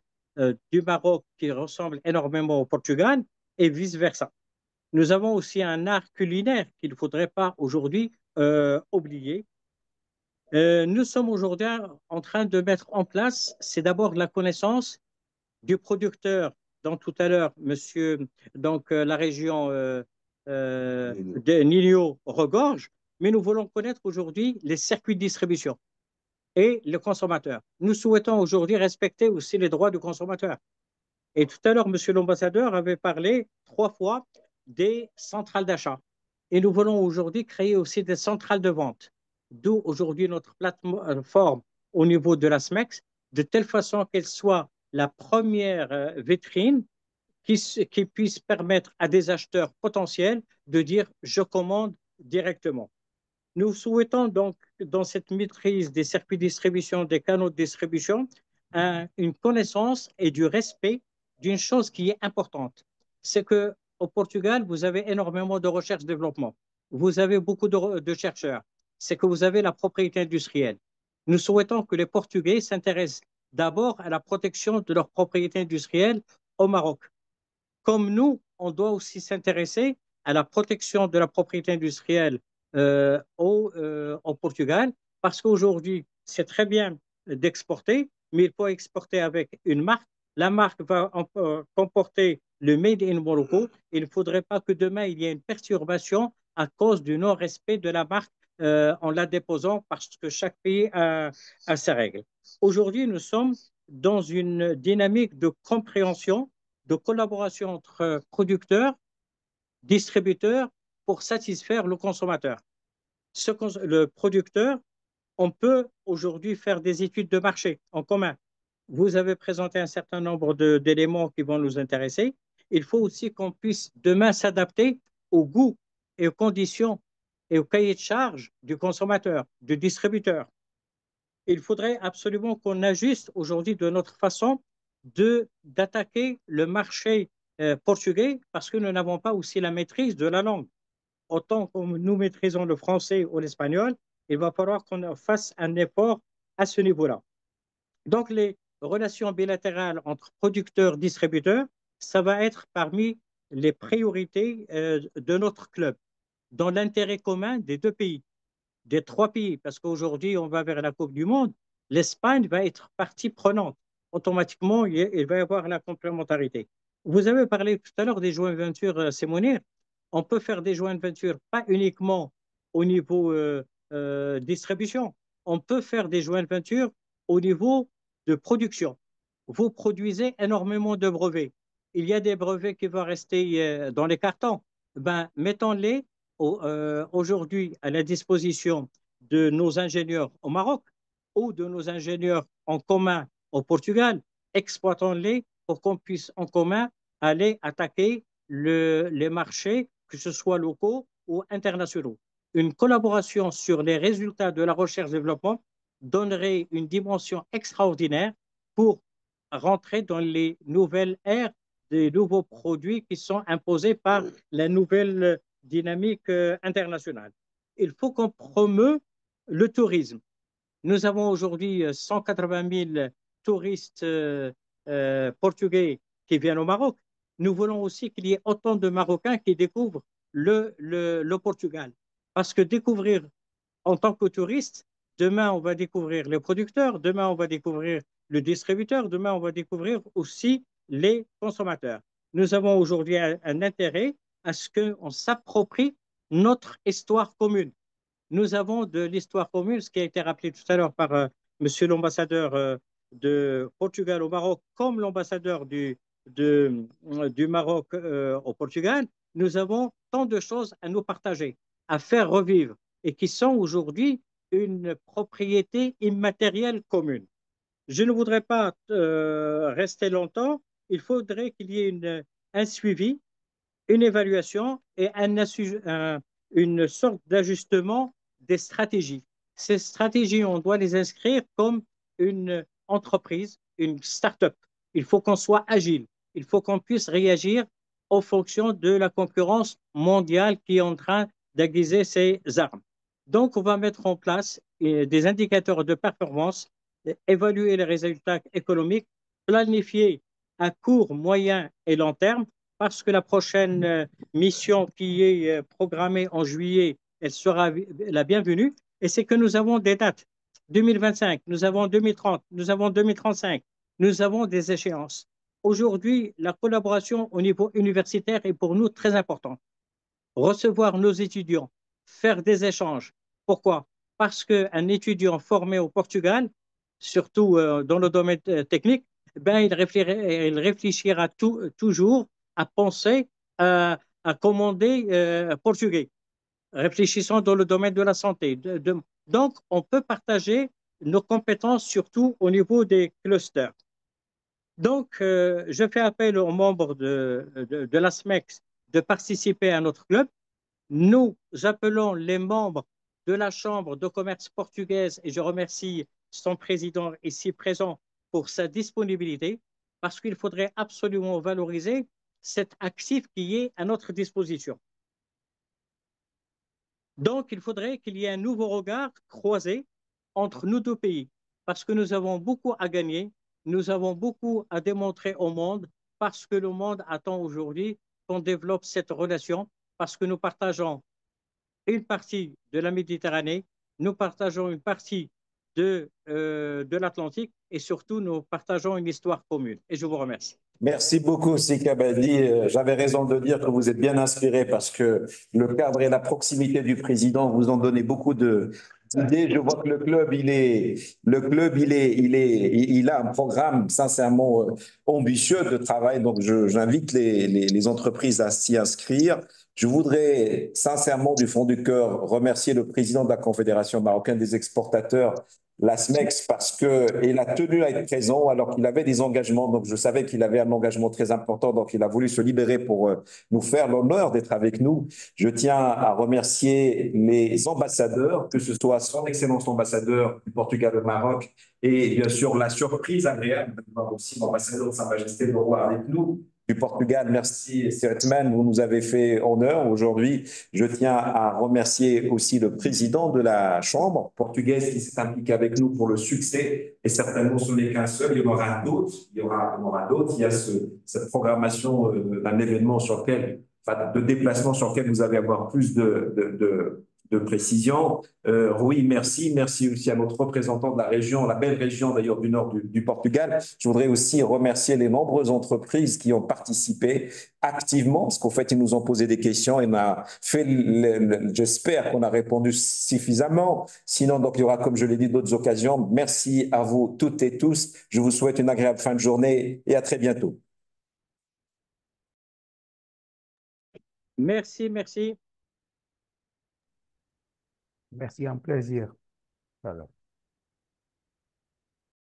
du Maroc qui ressemblent énormément au Portugal et vice-versa. Nous avons aussi un art culinaire qu'il ne faudrait pas aujourd'hui oublier. Nous sommes aujourd'hui en train de mettre en place, c'est d'abord la connaissance du producteur, dont tout à l'heure, monsieur, donc la région de Nilio regorge, mais nous voulons connaître aujourd'hui les circuits de distribution et le consommateur. Nous souhaitons aujourd'hui respecter aussi les droits du consommateur. Et tout à l'heure, monsieur l'ambassadeur avait parlé 3 fois des centrales d'achat. Et nous voulons aujourd'hui créer aussi des centrales de vente, d'où aujourd'hui notre plateforme au niveau de la SMEX, de telle façon qu'elle soit la première vitrine qui puisse permettre à des acheteurs potentiels de dire je commande directement. Nous souhaitons donc, dans cette maîtrise des circuits de distribution, des canaux de distribution, une connaissance et du respect d'une chose qui est importante. C'est qu'au Portugal, vous avez énormément de recherche-développement. Vous avez beaucoup de chercheurs. C'est que vous avez la propriété industrielle. Nous souhaitons que les Portugais s'intéressent d'abord à la protection de leur propriété industrielle au Maroc. Comme nous, on doit aussi s'intéresser à la protection de la propriété industrielle au Portugal, parce qu'aujourd'hui, c'est très bien d'exporter, mais il faut exporter avec une marque. La marque va comporter le Made in Morocco. Il ne faudrait pas que demain, il y ait une perturbation à cause du non-respect de la marque en la déposant, parce que chaque pays a ses règles. Aujourd'hui, nous sommes dans une dynamique de compréhension, de collaboration entre producteurs, distributeurs, pour satisfaire le consommateur. Le producteur, on peut aujourd'hui faire des études de marché en commun. Vous avez présenté un certain nombre d'éléments qui vont nous intéresser. Il faut aussi qu'on puisse demain s'adapter au goût et aux conditions et au cahier de charge du consommateur, du distributeur. Il faudrait absolument qu'on ajuste aujourd'hui de notre façon d'attaquer le marché portugais, parce que nous n'avons pas aussi la maîtrise de la langue. Autant que nous maîtrisons le français ou l'espagnol, il va falloir qu'on fasse un effort à ce niveau-là. Donc, les relations bilatérales entre producteurs et distributeurs, ça va être parmi les priorités de notre club, dans l'intérêt commun des deux pays, des trois pays, parce qu'aujourd'hui, on va vers la Coupe du Monde. L'Espagne va être partie prenante. Automatiquement, il va y avoir la complémentarité. Vous avez parlé tout à l'heure des joint ventures, Sémonir. On peut faire des joint ventures pas uniquement au niveau distribution. On peut faire des joint ventures au niveau de production. Vous produisez énormément de brevets. Il y a des brevets qui vont rester dans les cartons. Ben, mettons-les aujourd'hui à la disposition de nos ingénieurs au Maroc ou de nos ingénieurs en commun au Portugal. Exploitons-les pour qu'on puisse en commun aller attaquer les marchés, que ce soit locaux ou internationaux. Une collaboration sur les résultats de la recherche-développement donnerait une dimension extraordinaire pour rentrer dans les nouvelles ères des nouveaux produits qui sont imposés par la nouvelle dynamique internationale. Il faut qu'on promeut le tourisme. Nous avons aujourd'hui 180 000 touristes portugais qui viennent au Maroc. Nous voulons aussi qu'il y ait autant de Marocains qui découvrent le Portugal. Parce que découvrir en tant que touriste, demain on va découvrir les producteurs, demain on va découvrir le distributeur, demain on va découvrir aussi les consommateurs. Nous avons aujourd'hui un intérêt à ce qu'on s'approprie notre histoire commune. Nous avons de l'histoire commune, ce qui a été rappelé tout à l'heure par monsieur l'ambassadeur de Portugal au Maroc, comme l'ambassadeur du Maroc au Portugal. Nous avons tant de choses à nous partager, à faire revivre, et qui sont aujourd'hui une propriété immatérielle commune. Je ne voudrais pas rester longtemps. Il faudrait qu'il y ait un suivi, une évaluation et une sorte d'ajustement des stratégies. Ces stratégies, on doit les inscrire comme une entreprise, une start-up. Il faut qu'on soit agile. Il faut qu'on puisse réagir en fonction de la concurrence mondiale qui est en train d'aiguiser ses armes. Donc, on va mettre en place des indicateurs de performance, évaluer les résultats économiques, planifier à court, moyen et long terme, parce que la prochaine mission qui est programmée en juillet, elle sera la bienvenue. Et c'est que nous avons des dates. 2025, nous avons 2030, nous avons 2035, nous avons des échéances. Aujourd'hui, la collaboration au niveau universitaire est pour nous très importante. Recevoir nos étudiants, faire des échanges. Pourquoi? Parce qu'un étudiant formé au Portugal, surtout dans le domaine technique, ben, il réfléchira toujours à penser à commander portugais. Réfléchissons dans le domaine de la santé. Donc, on peut partager nos compétences surtout au niveau des clusters. Donc, je fais appel aux membres de la SMEX de participer à notre club. Nous appelons les membres de la Chambre de commerce portugaise et je remercie son président ici présent pour sa disponibilité parce qu'il faudrait absolument valoriser cet actif qui est à notre disposition. Donc, il faudrait qu'il y ait un nouveau regard croisé entre nos deux pays parce que nous avons beaucoup à gagner, nous avons beaucoup à démontrer au monde parce que le monde attend aujourd'hui qu'on développe cette relation parce que nous partageons une partie de la Méditerranée, nous partageons une partie de l'Atlantique et surtout nous partageons une histoire commune. Et je vous remercie. Merci beaucoup, Sika Badi. J'avais raison de dire que vous êtes bien inspiré parce que le cadre et la proximité du président vous ont donné beaucoup d'idées. Je vois que il a un programme sincèrement ambitieux de travail. Donc, j'invite les entreprises à s'y inscrire. Je voudrais sincèrement, du fond du cœur, remercier le président de la Confédération marocaine des exportateurs, la SMEX, parce qu'il a tenu à être présent alors qu'il avait des engagements. Donc, je savais qu'il avait un engagement très important. Donc, il a voulu se libérer pour nous faire l'honneur d'être avec nous. Je tiens à remercier les ambassadeurs, que ce soit son Excellence l'ambassadeur du Portugal au Maroc et bien sûr la surprise agréable d'avoir aussi l'ambassadeur de Sa Majesté le Roi avec nous du Portugal. Merci, Sertman, vous nous avez fait honneur aujourd'hui. Je tiens à remercier aussi le président de la Chambre portugaise qui s'est impliqué avec nous pour le succès. Et certainement, ce n'est qu'un seul, il y en aura d'autres. Il y aura d'autres. Il y a cette programmation d'un événement sur lequel, enfin, de déplacement sur lequel vous allez avoir plus de précision. Oui, merci. Merci aussi à notre représentant de la région, la belle région d'ailleurs du nord du Portugal. Je voudrais aussi remercier les nombreuses entreprises qui ont participé activement, parce qu'en fait, ils nous ont posé des questions et on a fait, j'espère qu'on a répondu suffisamment. Sinon, donc, il y aura, comme je l'ai dit, d'autres occasions. Merci à vous toutes et tous. Je vous souhaite une agréable fin de journée et à très bientôt. Merci, merci. Merci, un plaisir. Alors.